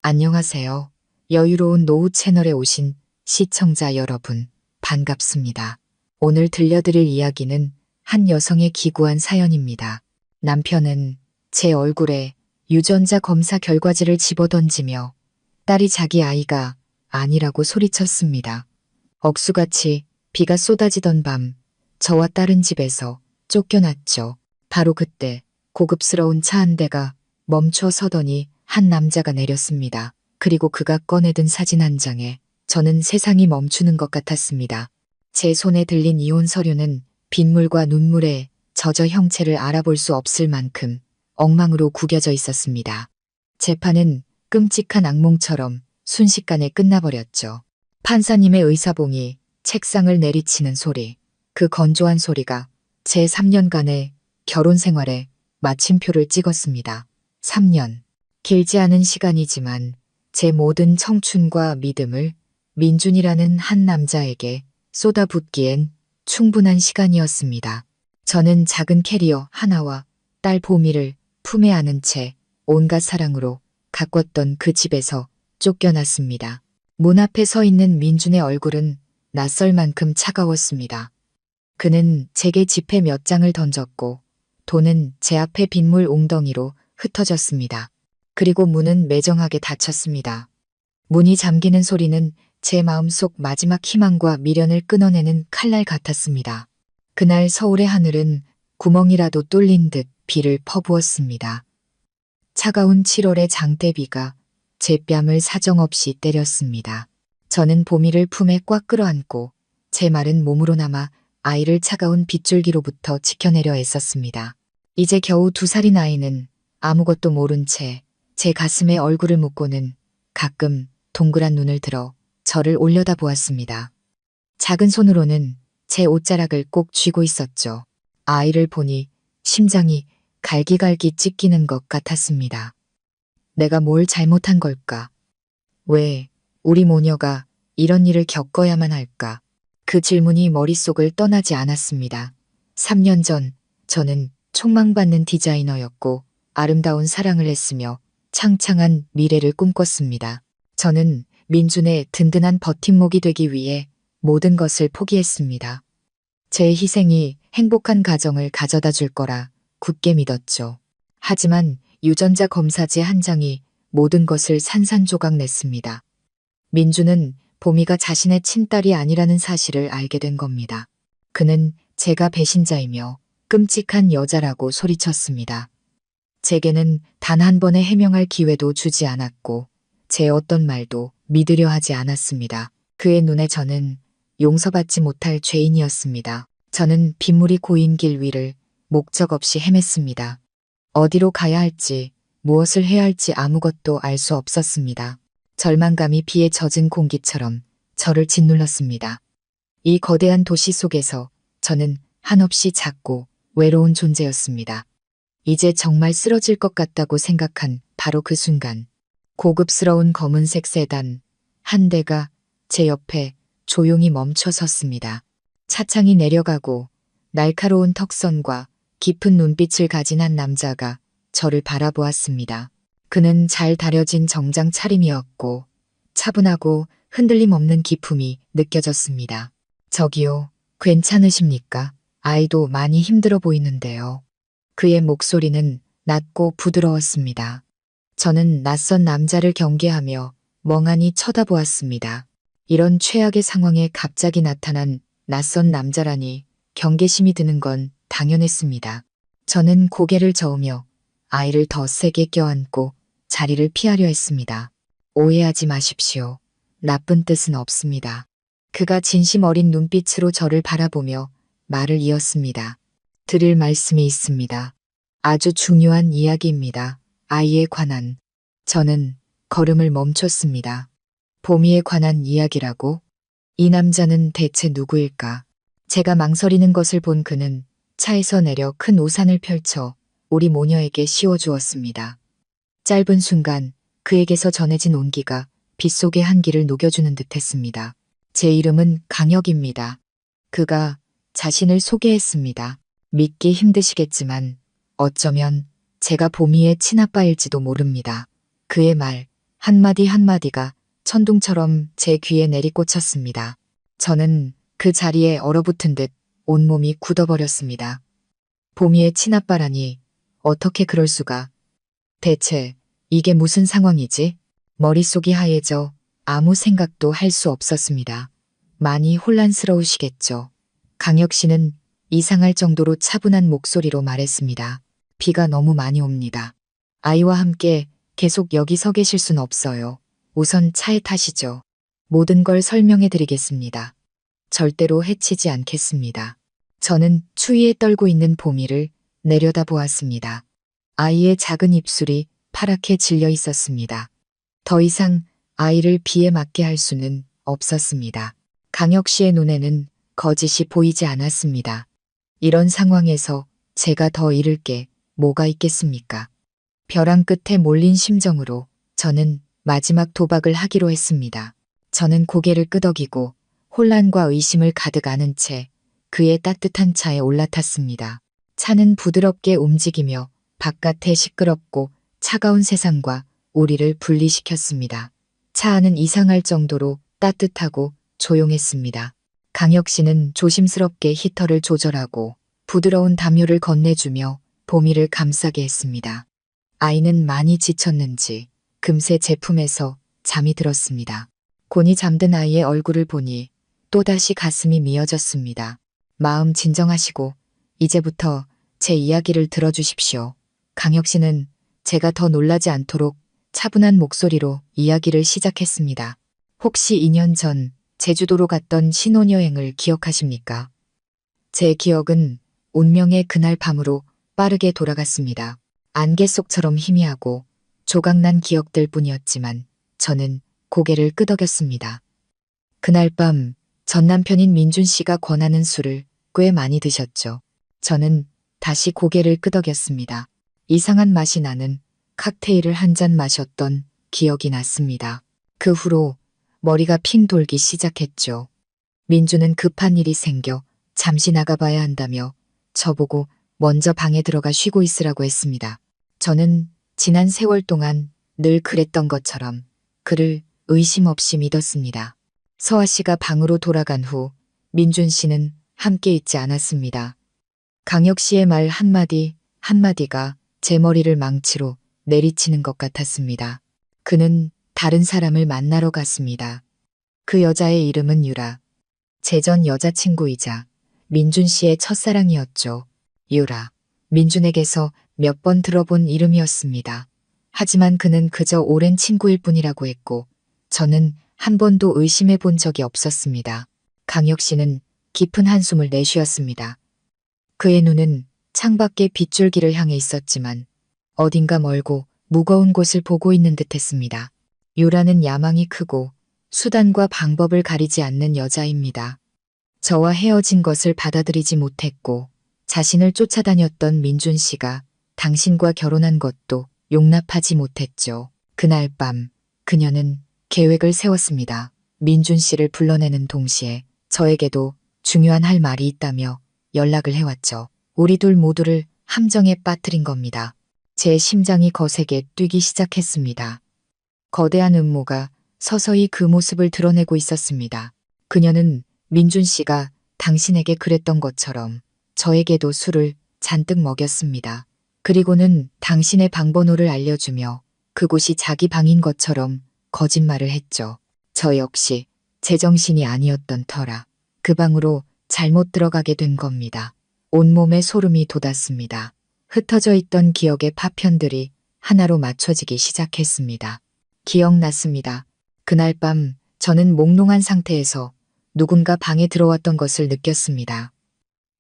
안녕하세요. 여유로운 노후 채널에 오신 시청자 여러분, 반갑습니다. 오늘 들려드릴 이야기는 한 여성의 기구한 사연입니다. 남편은 제 얼굴에 유전자 검사 결과지를 집어던지며 딸이 자기 아이가 아니라고 소리쳤습니다. 억수같이 비가 쏟아지던 밤, 저와 딸은 집에서 쫓겨났죠. 바로 그때 고급스러운 차 한 대가 멈춰 서더니 한 남자가 내렸습니다. 그리고 그가 꺼내든 사진 한 장에 저는 세상이 멈추는 것 같았습니다. 제 손에 들린 이혼 서류는 빗물과 눈물에 젖어 형체를 알아볼 수 없을 만큼 엉망으로 구겨져 있었습니다. 재판은 끔찍한 악몽처럼 순식간에 끝나버렸죠. 판사님의 의사봉이 책상을 내리치는 소리, 그 건조한 소리가 제 3년간의 결혼 생활에 마침표를 찍었습니다. 3년. 길지 않은 시간이지만 제 모든 청춘과 믿음을 민준이라는 한 남자에게 쏟아붓기엔 충분한 시간이었습니다. 저는 작은 캐리어 하나와 딸 보미를 품에 안은 채 온갖 사랑으로 가꿨던 그 집에서 쫓겨났습니다. 문 앞에 서 있는 민준의 얼굴은 낯설 만큼 차가웠습니다. 그는 제게 지폐 몇 장을 던졌고 돈은 제 앞에 빗물 웅덩이로 흩어졌습니다. 그리고 문은 매정하게 닫혔습니다. 문이 잠기는 소리는 제 마음속 마지막 희망과 미련을 끊어내는 칼날 같았습니다. 그날 서울의 하늘은 구멍이라도 뚫린 듯 비를 퍼부었습니다. 차가운 7월의 장대비가 제 뺨을 사정없이 때렸습니다. 저는 보미를 품에 꽉 끌어안고 제 마른 몸으로 남아 아이를 차가운 빗줄기로부터 지켜내려 애썼습니다. 이제 겨우 2살인 아이는 아무것도 모른 채 제 가슴에 얼굴을 묻고는 가끔 동그란 눈을 들어 저를 올려다보았습니다. 작은 손으로는 제 옷자락을 꼭 쥐고 있었죠. 아이를 보니 심장이 갈기갈기 찢기는 것 같았습니다. 내가 뭘 잘못한 걸까? 왜 우리 모녀가 이런 일을 겪어야만 할까? 그 질문이 머릿속을 떠나지 않았습니다. 3년 전 저는 촉망받는 디자이너였고 아름다운 사랑을 했으며 창창한 미래를 꿈꿨습니다. 저는 민준의 든든한 버팀목이 되기 위해 모든 것을 포기했습니다. 제 희생이 행복한 가정을 가져다 줄 거라 굳게 믿었죠. 하지만 유전자 검사지 한 장이 모든 것을 산산조각 냈습니다. 민준은 보미가 자신의 친딸이 아니라는 사실을 알게 된 겁니다. 그는 제가 배신자이며 끔찍한 여자라고 소리쳤습니다. 제게는 단 한 번의 해명할 기회도 주지 않았고 제 어떤 말도 믿으려 하지 않았습니다. 그의 눈에 저는 용서받지 못할 죄인이었습니다. 저는 빗물이 고인 길 위를 목적 없이 헤맸습니다. 어디로 가야 할지, 무엇을 해야 할지 아무것도 알 수 없었습니다. 절망감이 비에 젖은 공기처럼 저를 짓눌렀습니다. 이 거대한 도시 속에서 저는 한없이 작고 외로운 존재였습니다. 이제 정말 쓰러질 것 같다고 생각한 바로 그 순간, 고급스러운 검은색 세단 한 대가 제 옆에 조용히 멈춰 섰습니다. 차창이 내려가고 날카로운 턱선과 깊은 눈빛을 가진 한 남자가 저를 바라보았습니다. 그는 잘 다려진 정장 차림이었고 차분하고 흔들림 없는 기품이 느껴졌습니다. 저기요, 괜찮으십니까? 아이도 많이 힘들어 보이는데요. 그의 목소리는 낮고 부드러웠습니다. 저는 낯선 남자를 경계하며 멍하니 쳐다보았습니다. 이런 최악의 상황에 갑자기 나타난 낯선 남자라니 경계심이 드는 건 당연했습니다. 저는 고개를 저으며 아이를 더 세게 껴안고 자리를 피하려 했습니다. 오해하지 마십시오. 나쁜 뜻은 없습니다. 그가 진심 어린 눈빛으로 저를 바라보며 말을 이었습니다. 드릴 말씀이 있습니다. 아주 중요한 이야기입니다. 아이에 관한. 저는 걸음을 멈췄습니다. 보미에 관한 이야기라고? 이 남자는 대체 누구일까? 제가 망설이는 것을 본 그는 차에서 내려 큰 우산을 펼쳐 우리 모녀에게 씌워주었습니다. 짧은 순간 그에게서 전해진 온기가 빗속의 한기를 녹여주는 듯했습니다. 제 이름은 강혁입니다. 그가 자신을 소개했습니다. 믿기 힘드시겠지만 어쩌면 제가 보미의 친아빠일지도 모릅니다. 그의 말, 한마디 한마디가 천둥처럼 제 귀에 내리꽂혔습니다. 저는 그 자리에 얼어붙은 듯 온몸이 굳어버렸습니다. 보미의 친아빠라니 어떻게 그럴 수가. 대체 이게 무슨 상황이지? 머릿속이 하얘져 아무 생각도 할 수 없었습니다. 많이 혼란스러우시겠죠. 강혁 씨는 이상할 정도로 차분한 목소리로 말했습니다. 비가 너무 많이 옵니다. 아이와 함께 계속 여기 서 계실 순 없어요. 우선 차에 타시죠. 모든 걸 설명해 드리겠습니다. 절대로 해치지 않겠습니다. 저는 추위에 떨고 있는 보미를 내려다 보았습니다. 아이의 작은 입술이 파랗게 질려 있었습니다. 더 이상 아이를 비에 맞게 할 수는 없었습니다. 강혁 씨의 눈에는 거짓이 보이지 않았습니다. 이런 상황에서 제가 더 잃을 게 뭐가 있겠습니까? 벼랑 끝에 몰린 심정으로 저는 마지막 도박을 하기로 했습니다. 저는 고개를 끄덕이고 혼란과 의심을 가득 안은 채 그의 따뜻한 차에 올라탔습니다. 차는 부드럽게 움직이며 바깥의 시끄럽고 차가운 세상과 우리를 분리시켰습니다. 차 안은 이상할 정도로 따뜻하고 조용했습니다. 강혁 씨는 조심스럽게 히터를 조절하고 부드러운 담요를 건네주며 보미를 감싸게 했습니다. 아이는 많이 지쳤는지 금세 제품에서 잠이 들었습니다. 곤히 잠든 아이의 얼굴을 보니 또다시 가슴이 미어졌습니다. 마음 진정하시고 이제부터 제 이야기를 들어주십시오. 강혁 씨는 제가 더 놀라지 않도록 차분한 목소리로 이야기를 시작했습니다. 혹시 2년 전 제주도로 갔던 신혼여행을 기억하십니까? 제 기억은 운명의 그날 밤으로 빠르게 돌아갔습니다. 안개 속처럼 희미하고 조각난 기억들 뿐이었지만 저는 고개를 끄덕였습니다. 그날 밤 전 남편인 민준 씨가 권하는 술을 꽤 많이 드셨죠. 저는 다시 고개를 끄덕였습니다. 이상한 맛이 나는 칵테일을 한 잔 마셨던 기억이 났습니다. 그 후로 머리가 핑 돌기 시작했죠. 민주는 급한 일이 생겨 잠시 나가봐야 한다며 저보고 먼저 방에 들어가 쉬고 있으라고 했습니다. 저는 지난 세월 동안 늘 그랬던 것처럼 그를 의심 없이 믿었습니다. 서아 씨가 방으로 돌아간 후 민준 씨는 함께 있지 않았습니다. 강혁 씨의 말 한마디 한마디가 제 머리를 망치로 내리치는 것 같았습니다. 그는 다른 사람을 만나러 갔습니다. 그 여자의 이름은 유라. 제 전 여자친구이자 민준 씨의 첫사랑이었죠. 유라. 민준에게서 몇 번 들어본 이름이었습니다. 하지만 그는 그저 오랜 친구일 뿐이라고 했고 저는 한 번도 의심해 본 적이 없었습니다. 강혁 씨는 깊은 한숨을 내쉬었습니다. 그의 눈은 창밖의 빗줄기를 향해 있었지만 어딘가 멀고 무거운 곳을 보고 있는 듯했습니다. 유라는 야망이 크고 수단과 방법을 가리지 않는 여자입니다. 저와 헤어진 것을 받아들이지 못했고 자신을 쫓아다녔던 민준 씨가 당신과 결혼한 것도 용납하지 못했죠. 그날 밤 그녀는 계획을 세웠습니다. 민준 씨를 불러내는 동시에 저에게도 중요한 할 말이 있다며 연락을 해왔죠. 우리 둘 모두를 함정에 빠뜨린 겁니다. 제 심장이 거세게 뛰기 시작했습니다. 거대한 음모가 서서히 그 모습을 드러내고 있었습니다. 그녀는 민준 씨가 당신에게 그랬던 것처럼 저에게도 술을 잔뜩 먹였습니다. 그리고는 당신의 방번호를 알려주며 그곳이 자기 방인 것처럼 거짓말을 했죠. 저 역시 제정신이 아니었던 터라 그 방으로 잘못 들어가게 된 겁니다. 온몸에 소름이 돋았습니다. 흩어져 있던 기억의 파편들이 하나로 맞춰지기 시작했습니다. 기억났습니다. 그날 밤 저는 몽롱한 상태에서 누군가 방에 들어왔던 것을 느꼈습니다.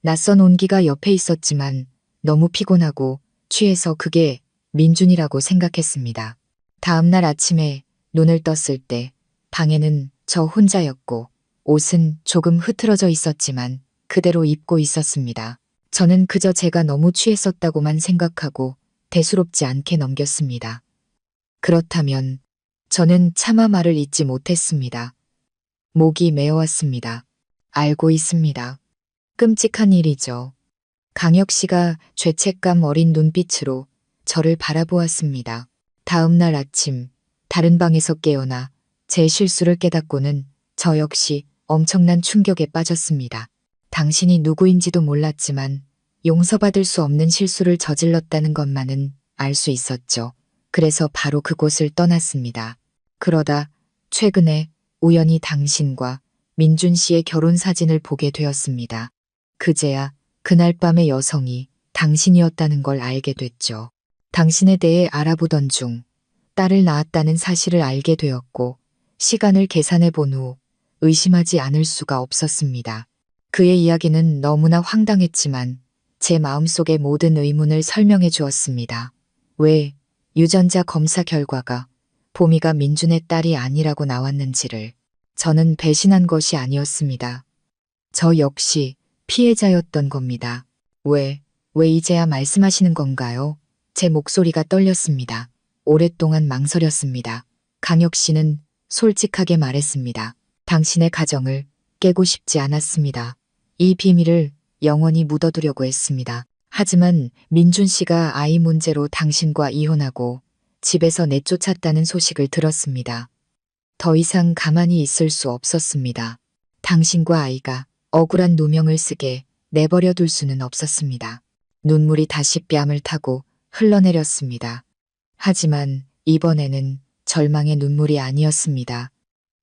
낯선 온기가 옆에 있었지만 너무 피곤하고 취해서 그게 민준이라고 생각했습니다. 다음날 아침에 눈을 떴을 때 방에는 저 혼자였고 옷은 조금 흐트러져 있었지만 그대로 입고 있었습니다. 저는 그저 제가 너무 취했었다고만 생각하고 대수롭지 않게 넘겼습니다. 그렇다면 저는 차마 말을 잇지 못했습니다. 목이 메어왔습니다. 알고 있습니다. 끔찍한 일이죠. 강혁 씨가 죄책감 어린 눈빛으로 저를 바라보았습니다. 다음 날 아침 다른 방에서 깨어나 제 실수를 깨닫고는 저 역시 엄청난 충격에 빠졌습니다. 당신이 누구인지도 몰랐지만 용서받을 수 없는 실수를 저질렀다는 것만은 알 수 있었죠. 그래서 바로 그곳을 떠났습니다. 그러다 최근에 우연히 당신과 민준 씨의 결혼 사진을 보게 되었습니다. 그제야 그날 밤의 여성이 당신이었다는 걸 알게 됐죠. 당신에 대해 알아보던 중 딸을 낳았다는 사실을 알게 되었고 시간을 계산해 본 후 의심하지 않을 수가 없었습니다. 그의 이야기는 너무나 황당했지만 제 마음속의 모든 의문을 설명해 주었습니다. 왜 유전자 검사 결과가 보미가 민준의 딸이 아니라고 나왔는지를. 저는 배신한 것이 아니었습니다. 저 역시 피해자였던 겁니다. 왜 이제야 말씀하시는 건가요? 제 목소리가 떨렸습니다. 오랫동안 망설였습니다. 강혁 씨는 솔직하게 말했습니다. 당신의 가정을 깨고 싶지 않았습니다. 이 비밀을 영원히 묻어두려고 했습니다. 하지만 민준 씨가 아이 문제로 당신과 이혼하고 집에서 내쫓았다는 소식을 들었습니다. 더 이상 가만히 있을 수 없었습니다. 당신과 아이가 억울한 누명을 쓰게 내버려 둘 수는 없었습니다. 눈물이 다시 뺨을 타고 흘러내렸습니다. 하지만 이번에는 절망의 눈물이 아니었습니다.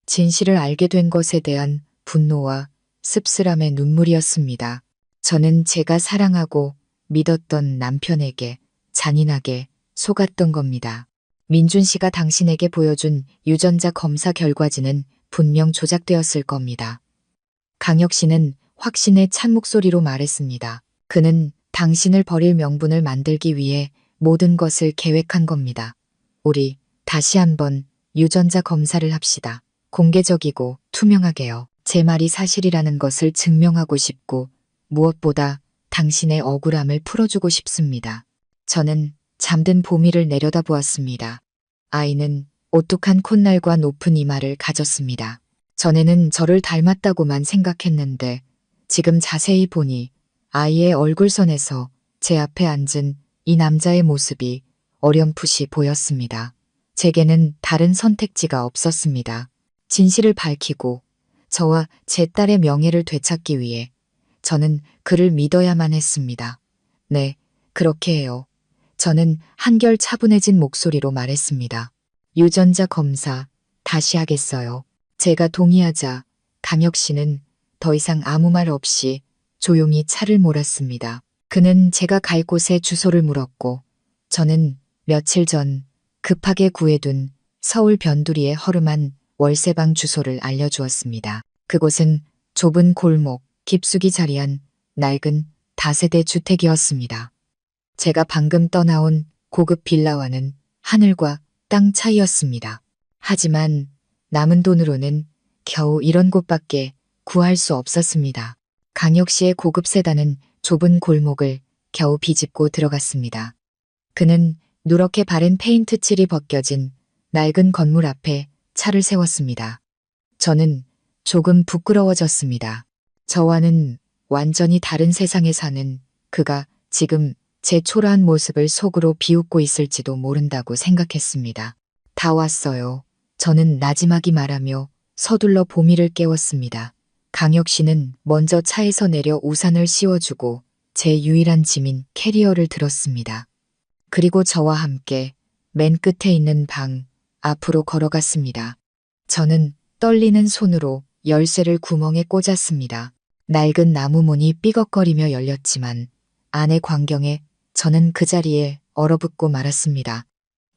진실을 알게 된 것에 대한 분노와 씁쓸함의 눈물이었습니다. 저는 제가 사랑하고 믿었던 남편에게 잔인하게 속았던 겁니다. 민준 씨가 당신에게 보여준 유전자 검사 결과지는 분명 조작되었을 겁니다. 강혁 씨는 확신의 찬 목소리로 말했습니다. 그는 당신을 버릴 명분을 만들기 위해 모든 것을 계획한 겁니다. 우리 다시 한번 유전자 검사를 합시다. 공개적이고 투명하게요. 제 말이 사실이라는 것을 증명하고 싶고 무엇보다 당신의 억울함을 풀어주고 싶습니다. 저는 잠든 보미를 내려다보았습니다. 아이는 오뚝한 콧날과 높은 이마를 가졌습니다. 전에는 저를 닮았다고만 생각했는데 지금 자세히 보니 아이의 얼굴선에서 제 앞에 앉은 이 남자의 모습이 어렴풋이 보였습니다. 제게는 다른 선택지가 없었습니다. 진실을 밝히고 저와 제 딸의 명예를 되찾기 위해 저는 그를 믿어야만 했습니다. 네, 그렇게 해요. 저는 한결 차분해진 목소리로 말했습니다. 유전자 검사 다시 하겠어요. 제가 동의하자 강혁 씨는 더 이상 아무 말 없이 조용히 차를 몰았습니다. 그는 제가 갈 곳에 주소를 물었고 저는 며칠 전 급하게 구해둔 서울 변두리의 허름한 월세방 주소를 알려주었습니다. 그곳은 좁은 골목, 깊숙이 자리한 낡은 다세대 주택이었습니다. 제가 방금 떠나온 고급 빌라와는 하늘과 땅 차이였습니다. 하지만 남은 돈으로는 겨우 이런 곳밖에 구할 수 없었습니다. 강혁 씨의 고급 세단은 좁은 골목을 겨우 비집고 들어갔습니다. 그는 누렇게 바른 페인트 칠이 벗겨진 낡은 건물 앞에 차를 세웠습니다. 저는 조금 부끄러워졌습니다. 저와는 완전히 다른 세상에 사는 그가 지금 제 초라한 모습을 속으로 비웃고 있을지도 모른다고 생각했습니다. 다 왔어요. 저는 나지막이 말하며 서둘러 보미를 깨웠습니다. 강혁 씨는 먼저 차에서 내려 우산을 씌워주고 제 유일한 짐인 캐리어를 들었습니다. 그리고 저와 함께 맨 끝에 있는 방 앞으로 걸어갔습니다. 저는 떨리는 손으로 열쇠를 구멍에 꽂았습니다. 낡은 나무 문이 삐걱거리며 열렸지만 안의 광경에 저는 그 자리에 얼어붙고 말았습니다.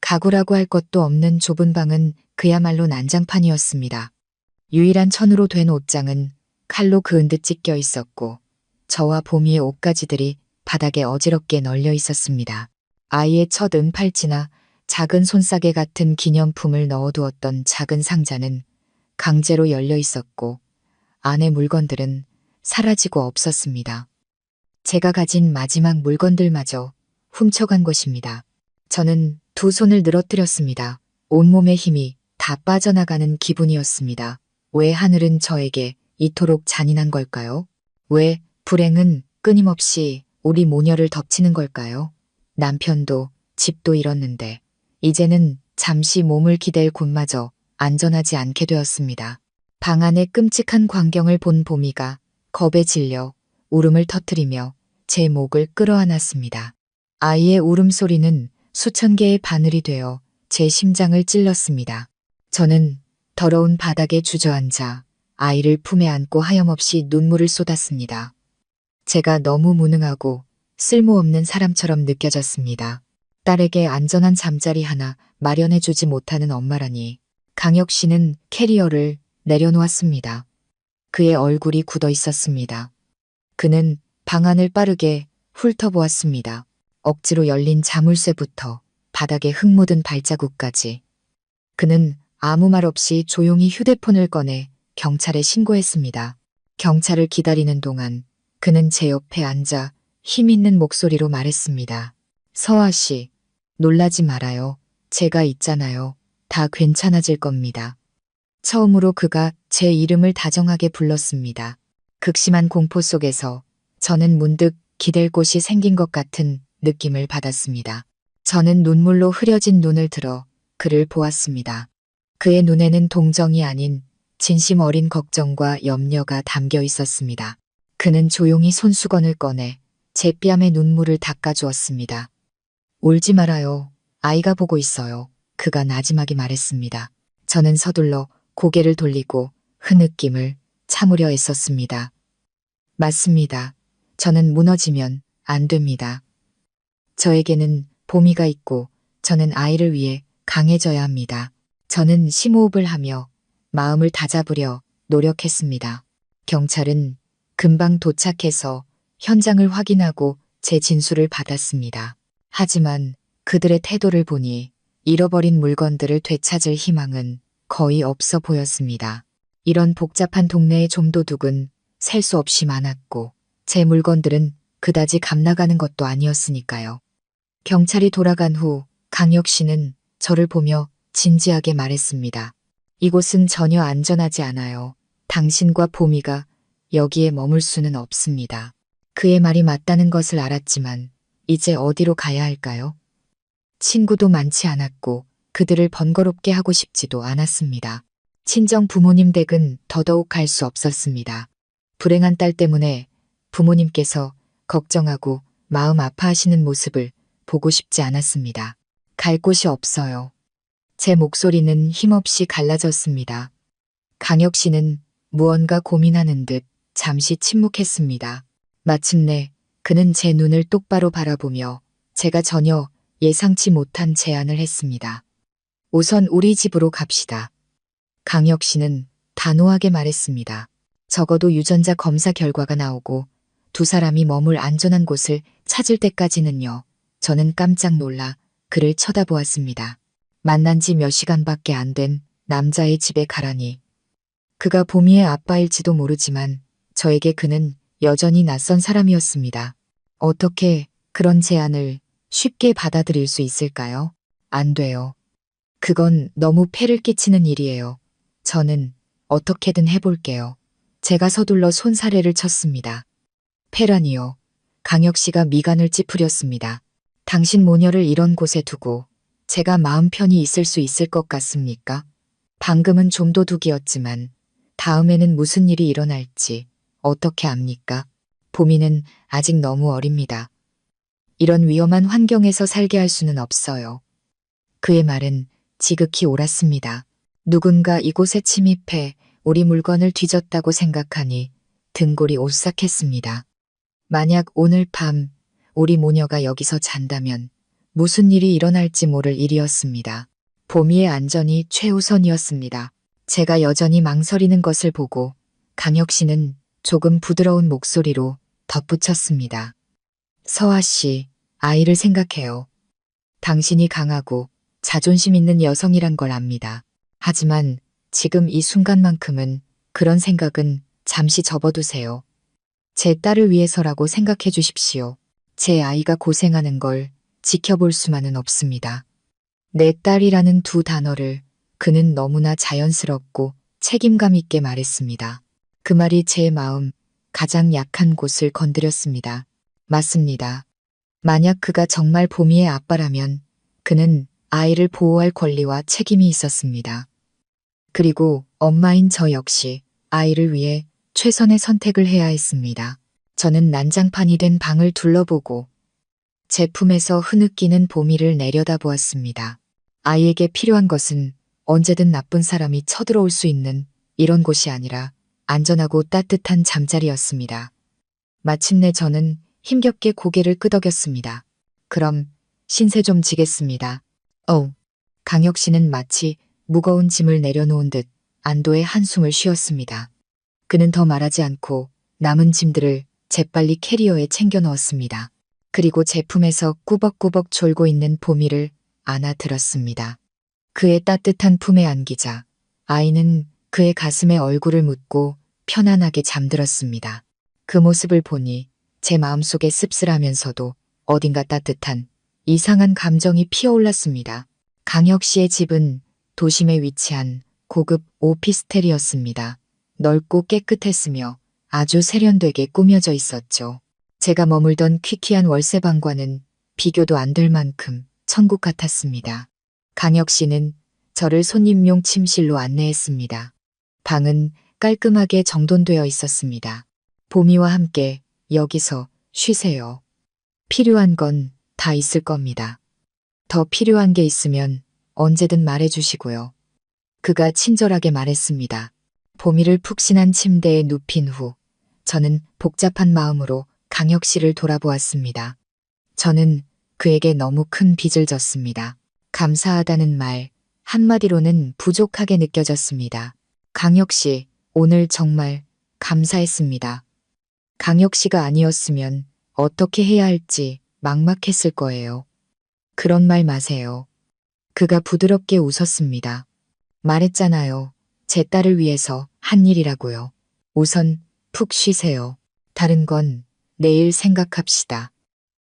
가구라고 할 것도 없는 좁은 방은 그야말로 난장판이었습니다. 유일한 천으로 된 옷장은 칼로 그은 듯 찢겨 있었고 저와 보미의 옷가지들이 바닥에 어지럽게 널려 있었습니다. 아이의 첫 은팔찌나 작은 손싸개 같은 기념품을 넣어두었던 작은 상자는 강제로 열려 있었고 안의 물건들은 사라지고 없었습니다. 제가 가진 마지막 물건들마저 훔쳐간 것입니다. 저는 두 손을 늘어뜨렸습니다. 온몸의 힘이 다 빠져나가는 기분이었습니다. 왜 하늘은 저에게 이토록 잔인한 걸까요? 왜 불행은 끊임없이 우리 모녀를 덮치는 걸까요? 남편도 집도 잃었는데 이제는 잠시 몸을 기댈 곳마저 안전하지 않게 되었습니다. 방 안의 끔찍한 광경을 본 보미가 겁에 질려 울음을 터뜨리며 제 목을 끌어안았습니다. 아이의 울음소리는 수천 개의 바늘이 되어 제 심장을 찔렀습니다. 저는 더러운 바닥에 주저앉아 아이를 품에 안고 하염없이 눈물을 쏟았습니다. 제가 너무 무능하고 쓸모없는 사람처럼 느껴졌습니다. 딸에게 안전한 잠자리 하나 마련해주지 못하는 엄마라니. 강혁 씨는 캐리어를 내려놓았습니다. 그의 얼굴이 굳어 있었습니다. 그는 방 안을 빠르게 훑어보았습니다. 억지로 열린 자물쇠부터 바닥에 흙 묻은 발자국까지. 그는 아무 말 없이 조용히 휴대폰을 꺼내 경찰에 신고했습니다. 경찰을 기다리는 동안 그는 제 옆에 앉아 힘있는 목소리로 말했습니다. 서아 씨, 놀라지 말아요. 제가 있잖아요. 다 괜찮아질 겁니다. 처음으로 그가 제 이름을 다정하게 불렀습니다. 극심한 공포 속에서 저는 문득 기댈 곳이 생긴 것 같은 느낌을 받았습니다. 저는 눈물로 흐려진 눈을 들어 그를 보았습니다. 그의 눈에는 동정이 아닌 진심 어린 걱정과 염려가 담겨 있었습니다. 그는 조용히 손수건을 꺼내 제 뺨에 눈물을 닦아주었습니다. 울지 말아요. 아이가 보고 있어요. 그가 나지막이 말했습니다. 저는 서둘러 고개를 돌리고 흐느낌을 참으려 애썼습니다. 맞습니다. 저는 무너지면 안 됩니다. 저에게는 보미가 있고 저는 아이를 위해 강해져야 합니다. 저는 심호흡을 하며 마음을 다잡으려 노력했습니다. 경찰은 금방 도착해서 현장을 확인하고 제 진술을 받았습니다. 하지만 그들의 태도를 보니 잃어버린 물건들을 되찾을 희망은 거의 없어 보였습니다. 이런 복잡한 동네의 좀도둑은 셀 수 없이 많았고 제 물건들은 그다지 값나가는 것도 아니었으니까요. 경찰이 돌아간 후 강혁 씨는 저를 보며 진지하게 말했습니다. 이곳은 전혀 안전하지 않아요. 당신과 보미가 여기에 머물 수는 없습니다. 그의 말이 맞다는 것을 알았지만 이제 어디로 가야 할까요? 친구도 많지 않았고 그들을 번거롭게 하고 싶지도 않았습니다. 친정 부모님 댁은 더더욱 갈 수 없었습니다. 불행한 딸 때문에 부모님께서 걱정하고 마음 아파하시는 모습을 보고 싶지 않았습니다. 갈 곳이 없어요. 제 목소리는 힘없이 갈라졌습니다. 강혁 씨는 무언가 고민하는 듯 잠시 침묵했습니다. 마침내 그는 제 눈을 똑바로 바라보며 제가 전혀 예상치 못한 제안을 했습니다. 우선 우리 집으로 갑시다. 강혁 씨는 단호하게 말했습니다. 적어도 유전자 검사 결과가 나오고 두 사람이 머물 안전한 곳을 찾을 때까지는요. 저는 깜짝 놀라 그를 쳐다보았습니다. 만난 지 몇 시간밖에 안 된 남자의 집에 가라니. 그가 보미의 아빠일지도 모르지만 저에게 그는 여전히 낯선 사람이었습니다. 어떻게 그런 제안을 쉽게 받아들일 수 있을까요? 안 돼요. 그건 너무 폐를 끼치는 일이에요. 저는 어떻게든 해볼게요. 제가 서둘러 손사래를 쳤습니다. 폐라니요. 강혁 씨가 미간을 찌푸렸습니다. 당신 모녀를 이런 곳에 두고 제가 마음 편히 있을 수 있을 것 같습니까? 방금은 좀도둑이었지만 다음에는 무슨 일이 일어날지 어떻게 압니까? 보미는 아직 너무 어립니다. 이런 위험한 환경에서 살게 할 수는 없어요. 그의 말은 지극히 옳았습니다. 누군가 이곳에 침입해 우리 물건을 뒤졌다고 생각하니 등골이 오싹했습니다. 만약 오늘 밤 우리 모녀가 여기서 잔다면 무슨 일이 일어날지 모를 일이었습니다. 보미의 안전이 최우선이었습니다. 제가 여전히 망설이는 것을 보고 강혁 씨는 조금 부드러운 목소리로 덧붙였습니다. 서아 씨, 아이를 생각해요. 당신이 강하고 자존심 있는 여성이란 걸 압니다. 하지만 지금 이 순간만큼은 그런 생각은 잠시 접어두세요. 제 딸을 위해서라고 생각해 주십시오. 제 아이가 고생하는 걸 지켜볼 수만은 없습니다. 내 딸이라는 두 단어를 그는 너무나 자연스럽고 책임감 있게 말했습니다. 그 말이 제 마음 가장 약한 곳을 건드렸습니다. 맞습니다. 만약 그가 정말 보미의 아빠라면 그는 아이를 보호할 권리와 책임이 있었습니다. 그리고 엄마인 저 역시 아이를 위해 최선의 선택을 해야 했습니다. 저는 난장판이 된 방을 둘러보고 제품에서 흐느끼는 보미를 내려다보았습니다. 아이에게 필요한 것은 언제든 나쁜 사람이 쳐들어올 수 있는 이런 곳이 아니라 안전하고 따뜻한 잠자리였습니다. 마침내 저는 힘겹게 고개를 끄덕였습니다. 그럼 신세 좀 지겠습니다. 강혁 씨는 마치 무거운 짐을 내려놓은 듯 안도의 한숨을 쉬었습니다. 그는 더 말하지 않고 남은 짐들을 재빨리 캐리어에 챙겨 넣었습니다. 그리고 제품에서 꾸벅꾸벅 졸고 있는 보미를 안아들었습니다. 그의 따뜻한 품에 안기자 아이는 그의 가슴에 얼굴을 묻고 편안하게 잠들었습니다. 그 모습을 보니 제 마음속에 씁쓸하면서도 어딘가 따뜻한 이상한 감정이 피어올랐습니다. 강혁 씨의 집은 도심에 위치한 고급 오피스텔이었습니다. 넓고 깨끗했으며 아주 세련되게 꾸며져 있었죠. 제가 머물던 퀴퀴한 월세방과는 비교도 안 될 만큼 천국 같았습니다. 강혁 씨는 저를 손님용 침실로 안내했습니다. 방은 깔끔하게 정돈되어 있었습니다. 보미와 함께 여기서 쉬세요. 필요한 건 다 있을 겁니다. 더 필요한 게 있으면 언제든 말해주시고요. 그가 친절하게 말했습니다. 보미를 푹신한 침대에 눕힌 후 저는 복잡한 마음으로 강혁 씨를 돌아보았습니다. 저는 그에게 너무 큰 빚을 졌습니다. 감사하다는 말 한마디로는 부족하게 느껴졌습니다. 강혁 씨, 오늘 정말 감사했습니다. 강혁 씨가 아니었으면 어떻게 해야 할지 막막했을 거예요. 그런 말 마세요. 그가 부드럽게 웃었습니다. 말했잖아요. 제 딸을 위해서 한 일이라고요. 우선 푹 쉬세요. 다른 건 내일 생각합시다.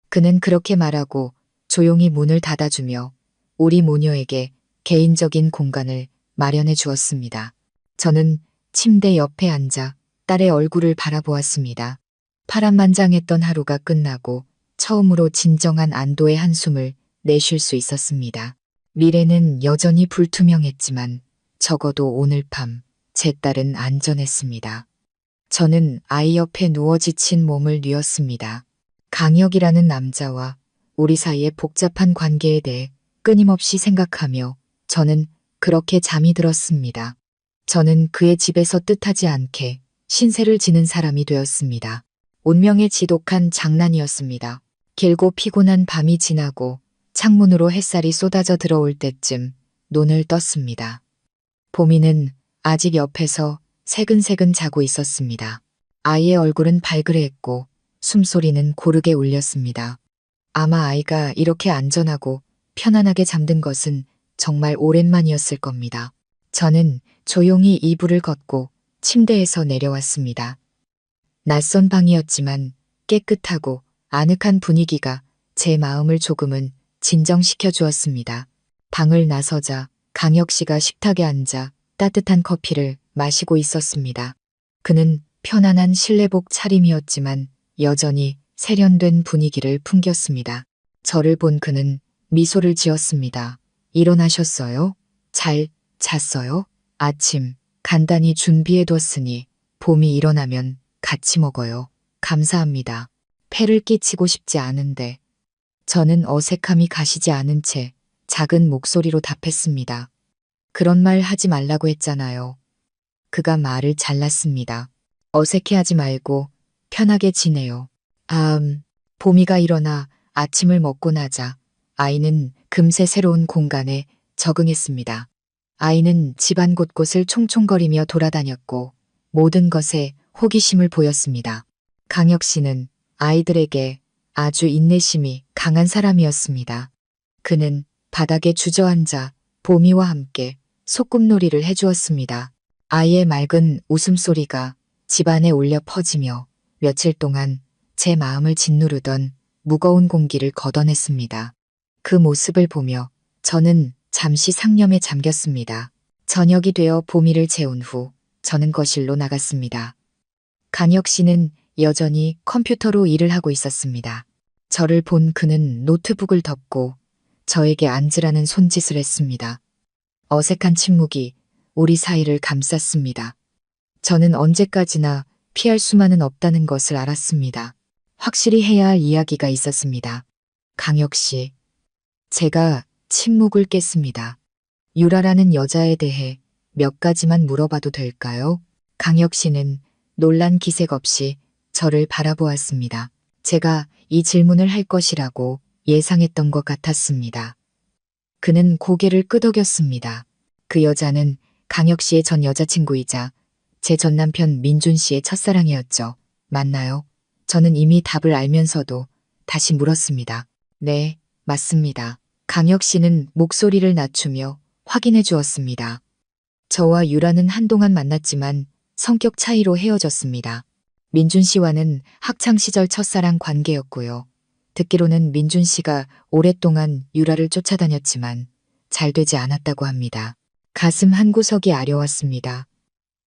그는 그렇게 말하고 조용히 문을 닫아주며 우리 모녀에게 개인적인 공간을 마련해 주었습니다. 저는 침대 옆에 앉아 딸의 얼굴을 바라보았습니다. 파란만장했던 하루가 끝나고 처음으로 진정한 안도의 한숨을 내쉴 수 있었습니다. 미래는 여전히 불투명했지만 적어도 오늘 밤 제 딸은 안전했습니다. 저는 아이 옆에 누워 지친 몸을 뉘었습니다. 강혁이라는 남자와 우리 사이의 복잡한 관계에 대해 끊임없이 생각하며 저는 그렇게 잠이 들었습니다. 저는 그의 집에서 뜻하지 않게 신세를 지는 사람이 되었습니다. 운명의 지독한 장난이었습니다. 길고 피곤한 밤이 지나고 창문으로 햇살이 쏟아져 들어올 때쯤 눈을 떴습니다. 보미는 아직 옆에서 새근새근 자고 있었습니다. 아이의 얼굴은 발그레했고 숨소리는 고르게 울렸습니다. 아마 아이가 이렇게 안전하고 편안하게 잠든 것은 정말 오랜만이었을 겁니다. 저는 조용히 이불을 걷고 침대에서 내려왔습니다. 낯선 방이었지만 깨끗하고 아늑한 분위기가 제 마음을 조금은 진정시켜 주었습니다. 방을 나서자 강혁 씨가 식탁에 앉아 따뜻한 커피를 마시고 있었습니다. 그는 편안한 실내복 차림이었지만 여전히 세련된 분위기를 풍겼습니다. 저를 본 그는 미소를 지었습니다. 일어나셨어요? 잘 잤어요? 아침 간단히 준비해뒀으니 봄이 일어나면 같이 먹어요. 감사합니다. 폐를 끼치고 싶지 않은데. 저는 어색함이 가시지 않은 채 작은 목소리로 답했습니다. 그런 말 하지 말라고 했잖아요. 그가 말을 잘랐습니다. 어색해하지 말고 편하게 지내요. 보미가 일어나 아침을 먹고 나자 아이는 금세 새로운 공간에 적응했습니다. 아이는 집안 곳곳을 총총거리며 돌아다녔고 모든 것에 호기심을 보였습니다. 강혁 씨는 아이들에게 아주 인내심이 강한 사람이었습니다. 그는 바닥에 주저앉아 보미와 함께 소꿉놀이를 해주었습니다. 아이의 맑은 웃음소리가 집안에 울려 퍼지며 며칠 동안 제 마음을 짓누르던 무거운 공기를 걷어냈습니다. 그 모습을 보며 저는 잠시 상념에 잠겼습니다. 저녁이 되어 보미를 재운 후 저는 거실로 나갔습니다. 강혁 씨는 여전히 컴퓨터로 일을 하고 있었습니다. 저를 본 그는 노트북을 덮고 저에게 앉으라는 손짓을 했습니다. 어색한 침묵이 우리 사이를 감쌌습니다. 저는 언제까지나 피할 수만은 없다는 것을 알았습니다. 확실히 해야 할 이야기가 있었습니다. 강혁 씨, 제가 침묵을 깼습니다. 유라라는 여자에 대해 몇 가지만 물어봐도 될까요? 강혁 씨는 놀란 기색 없이 저를 바라보았습니다. 제가 이 질문을 할 것이라고 예상했던 것 같았습니다. 그는 고개를 끄덕였습니다. 그 여자는 강혁 씨의 전 여자친구이자 제 전 남편 민준 씨의 첫사랑이었죠. 맞나요? 저는 이미 답을 알면서도 다시 물었습니다. 네, 맞습니다. 강혁 씨는 목소리를 낮추며 확인해 주었습니다. 저와 유라는 한동안 만났지만 성격 차이로 헤어졌습니다. 민준 씨와는 학창시절 첫사랑 관계였고요. 듣기로는 민준 씨가 오랫동안 유라를 쫓아다녔지만 잘 되지 않았다고 합니다. 가슴 한구석이 아려왔습니다.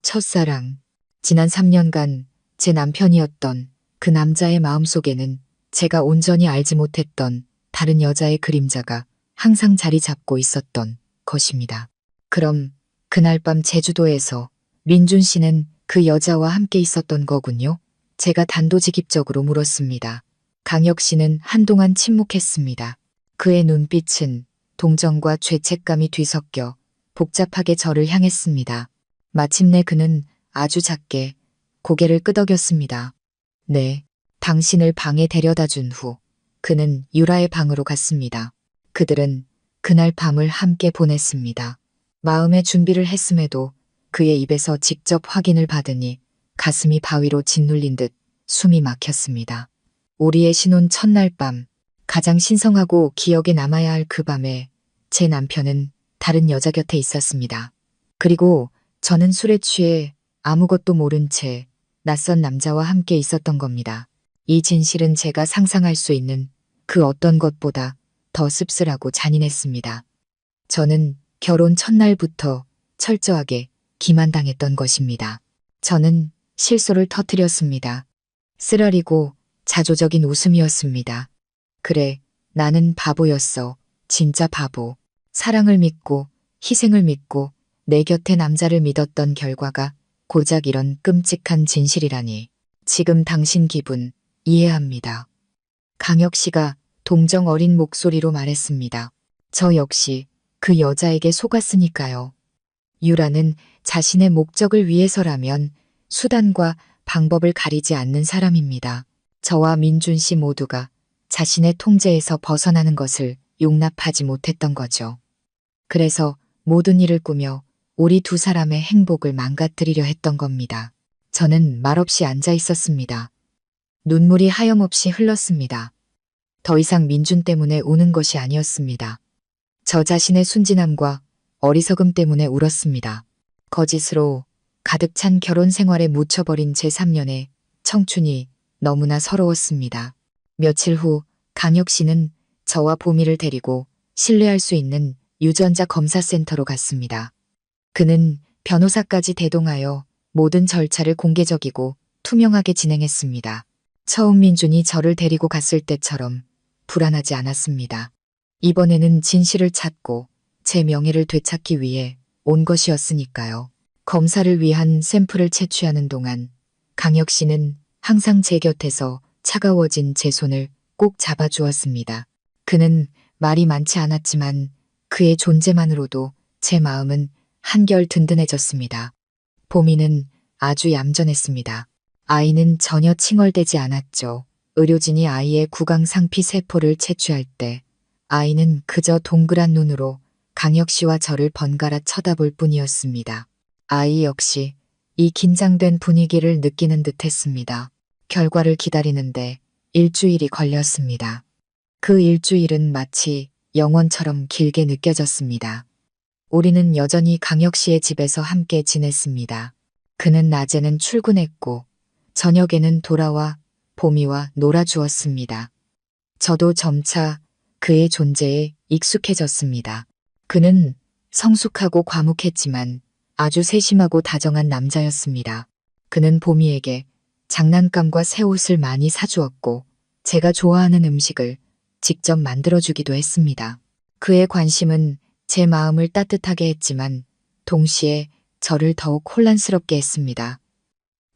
첫사랑. 지난 3년간 제 남편이었던 그 남자의 마음속에는 제가 온전히 알지 못했던 다른 여자의 그림자가 항상 자리 잡고 있었던 것입니다. 그럼 그날 밤 제주도에서 민준 씨는 그 여자와 함께 있었던 거군요. 제가 단도직입적으로 물었습니다. 강혁 씨는 한동안 침묵했습니다. 그의 눈빛은 동정과 죄책감이 뒤섞여 복잡하게 저를 향했습니다. 마침내 그는 아주 작게 고개를 끄덕였습니다. 네, 당신을 방에 데려다 준 후 그는 유라의 방으로 갔습니다. 그들은 그날 밤을 함께 보냈습니다. 마음의 준비를 했음에도 그의 입에서 직접 확인을 받으니 가슴이 바위로 짓눌린 듯 숨이 막혔습니다. 우리의 신혼 첫날 밤, 가장 신성하고 기억에 남아야 할 그 밤에 제 남편은 다른 여자 곁에 있었습니다. 그리고 저는 술에 취해 아무것도 모른 채 낯선 남자와 함께 있었던 겁니다. 이 진실은 제가 상상할 수 있는 그 어떤 것보다 더 씁쓸하고 잔인했습니다. 저는 결혼 첫날부터 철저하게 기만당했던 것입니다. 저는 실소를 터뜨렸습니다. 쓰라리고 자조적인 웃음이었습니다. 그래, 나는 바보였어. 진짜 바보. 사랑을 믿고 희생을 믿고 내 곁에 남자를 믿었던 결과가 고작 이런 끔찍한 진실이라니. 지금 당신 기분 이해합니다. 강혁 씨가 동정 어린 목소리로 말했습니다. 저 역시 그 여자에게 속았으니까요. 유라는 자신의 목적을 위해서라면 수단과 방법을 가리지 않는 사람입니다. 저와 민준 씨 모두가 자신의 통제에서 벗어나는 것을 용납하지 못했던 거죠. 그래서 모든 일을 꾸며 우리 두 사람의 행복을 망가뜨리려 했던 겁니다. 저는 말없이 앉아 있었습니다. 눈물이 하염없이 흘렀습니다. 더 이상 민준 때문에 우는 것이 아니었습니다. 저 자신의 순진함과 어리석음 때문에 울었습니다. 거짓으로 가득 찬 결혼 생활에 묻혀버린 제3년의 청춘이 너무나 서러웠습니다. 며칠 후 강혁 씨는 저와 보미를 데리고 신뢰할 수 있는 유전자 검사센터로 갔습니다. 그는 변호사까지 대동하여 모든 절차를 공개적이고 투명하게 진행했습니다. 처음 민준이 저를 데리고 갔을 때처럼 불안하지 않았습니다. 이번에는 진실을 찾고 제 명예를 되찾기 위해 온 것이었으니까요. 검사를 위한 샘플을 채취하는 동안 강혁 씨는 항상 제 곁에서 차가워진 제 손을 꼭 잡아주었습니다. 그는 말이 많지 않았지만 그의 존재만으로도 제 마음은 한결 든든해졌습니다. 보미는 아주 얌전했습니다. 아이는 전혀 칭얼대지 않았죠. 의료진이 아이의 구강 상피 세포를 채취할 때 아이는 그저 동그란 눈으로 강혁 씨와 저를 번갈아 쳐다볼 뿐이었습니다. 아이 역시 이 긴장된 분위기를 느끼는 듯 했습니다. 결과를 기다리는데 일주일이 걸렸습니다. 그 일주일은 마치 영원처럼 길게 느껴졌습니다. 우리는 여전히 강혁 씨의 집에서 함께 지냈습니다. 그는 낮에는 출근했고 저녁에는 돌아와 보미와 놀아주었습니다. 저도 점차 그의 존재에 익숙해졌습니다. 그는 성숙하고 과묵했지만 아주 세심하고 다정한 남자였습니다. 그는 보미에게 장난감과 새 옷을 많이 사주었고 제가 좋아하는 음식을 직접 만들어주기도 했습니다. 그의 관심은 제 마음을 따뜻하게 했지만 동시에 저를 더욱 혼란스럽게 했습니다.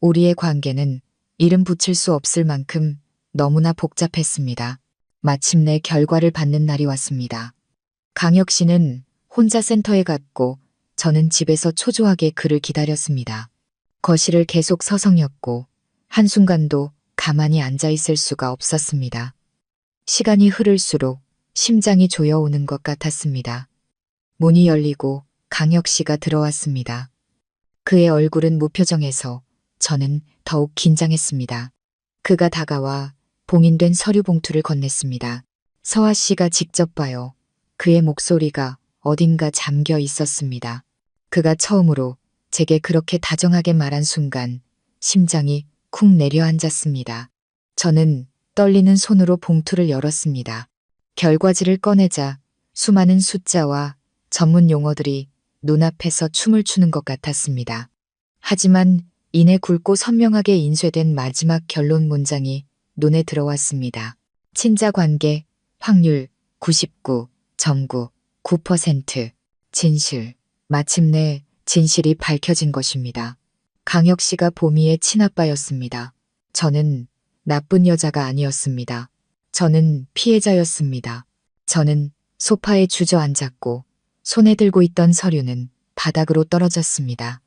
우리의 관계는 이름 붙일 수 없을 만큼 너무나 복잡했습니다. 마침내 결과를 받는 날이 왔습니다. 강혁 씨는 혼자 센터에 갔고 저는 집에서 초조하게 그를 기다렸습니다. 거실을 계속 서성였고 한순간도 가만히 앉아 있을 수가 없었습니다. 시간이 흐를수록 심장이 조여오는 것 같았습니다. 문이 열리고 강혁 씨가 들어왔습니다. 그의 얼굴은 무표정해서 저는 더욱 긴장했습니다. 그가 다가와 봉인된 서류 봉투를 건넸습니다. 서아 씨가 직접 봐요. 그의 목소리가 어딘가 잠겨 있었습니다. 그가 처음으로 제게 그렇게 다정하게 말한 순간 심장이 쿵 내려앉았습니다. 저는 떨리는 손으로 봉투를 열었습니다. 결과지를 꺼내자 수많은 숫자와 전문 용어들이 눈앞에서 춤을 추는 것 같았습니다. 하지만 이내 굵고 선명하게 인쇄된 마지막 결론 문장이 눈에 들어왔습니다. 친자 관계 확률 99.9% 진실. 마침내 진실이 밝혀진 것입니다. 강혁 씨가 보미의 친아빠였습니다. 저는 나쁜 여자가 아니었습니다. 저는 피해자였습니다. 저는 소파에 주저앉았고 손에 들고 있던 서류는 바닥으로 떨어졌습니다.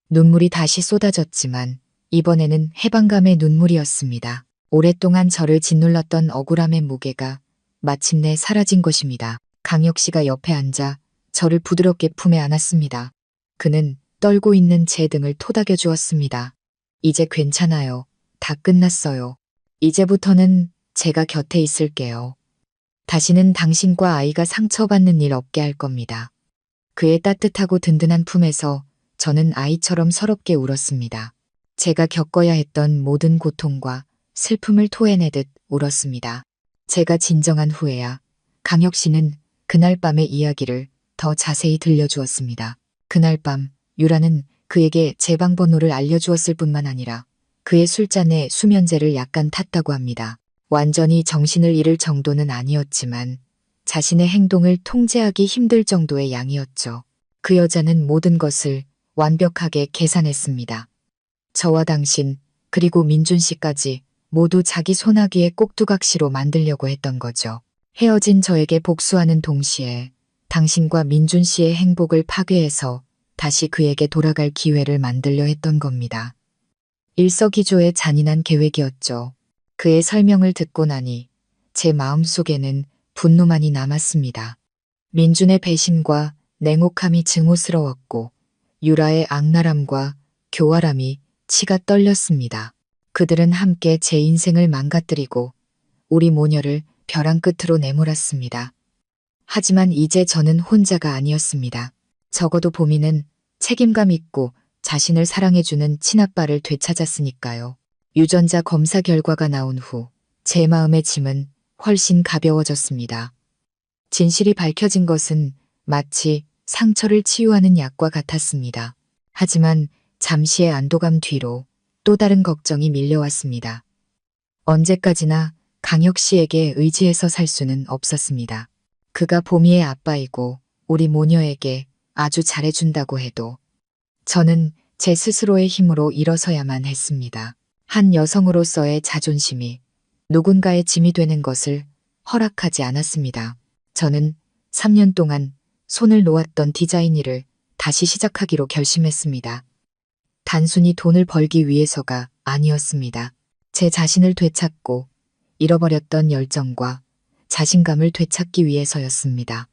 눈물이 다시 쏟아졌지만 이번에는 해방감의 눈물이었습니다. 오랫동안 저를 짓눌렀던 억울함의 무게가 마침내 사라진 것입니다. 강혁 씨가 옆에 앉아 저를 부드럽게 품에 안았습니다. 그는 떨고 있는 제 등을 토닥여 주었습니다. 이제 괜찮아요. 다 끝났어요. 이제부터는 제가 곁에 있을게요. 다시는 당신과 아이가 상처받는 일 없게 할 겁니다. 그의 따뜻하고 든든한 품에서 저는 아이처럼 서럽게 울었습니다. 제가 겪어야 했던 모든 고통과 슬픔을 토해내듯 울었습니다. 제가 진정한 후에야 강혁 씨는 그날 밤의 이야기를 더 자세히 들려주었습니다. 그날 밤 유라는 그에게 제 방번호를 알려주었을 뿐만 아니라 그의 술잔에 수면제를 약간 탔다고 합니다. 완전히 정신을 잃을 정도는 아니었지만 자신의 행동을 통제하기 힘들 정도의 양이었죠. 그 여자는 모든 것을 완벽하게 계산했습니다. 저와 당신 그리고 민준 씨까지 모두 자기 손아귀의 꼭두각시로 만들려고 했던 거죠. 헤어진 저에게 복수하는 동시에 당신과 민준 씨의 행복을 파괴해서 다시 그에게 돌아갈 기회를 만들려 했던 겁니다. 일석이조의 잔인한 계획이었죠. 그의 설명을 듣고 나니 제 마음속에는 분노만이 남았습니다. 민준의 배신과 냉혹함이 증오스러웠고 유라의 악랄함과 교활함이 치가 떨렸습니다. 그들은 함께 제 인생을 망가뜨리고 우리 모녀를 벼랑 끝으로 내몰았습니다. 하지만 이제 저는 혼자가 아니었습니다. 적어도 보미는 책임감 있고 자신을 사랑해주는 친아빠를 되찾았으니까요. 유전자 검사 결과가 나온 후 제 마음의 짐은 훨씬 가벼워졌습니다. 진실이 밝혀진 것은 마치 상처를 치유하는 약과 같았습니다. 하지만 잠시의 안도감 뒤로 또 다른 걱정이 밀려왔습니다. 언제까지나 강혁 씨에게 의지해서 살 수는 없었습니다. 그가 보미의 아빠이고 우리 모녀에게 아주 잘해준다고 해도 저는 제 스스로의 힘으로 일어서야만 했습니다. 한 여성으로서의 자존심이 누군가의 짐이 되는 것을 허락하지 않았습니다. 저는 3년 동안 손을 놓았던 디자인 일을 다시 시작하기로 결심했습니다. 단순히 돈을 벌기 위해서가 아니었습니다. 제 자신을 되찾고 잃어버렸던 열정과 자신감을 되찾기 위해서였습니다.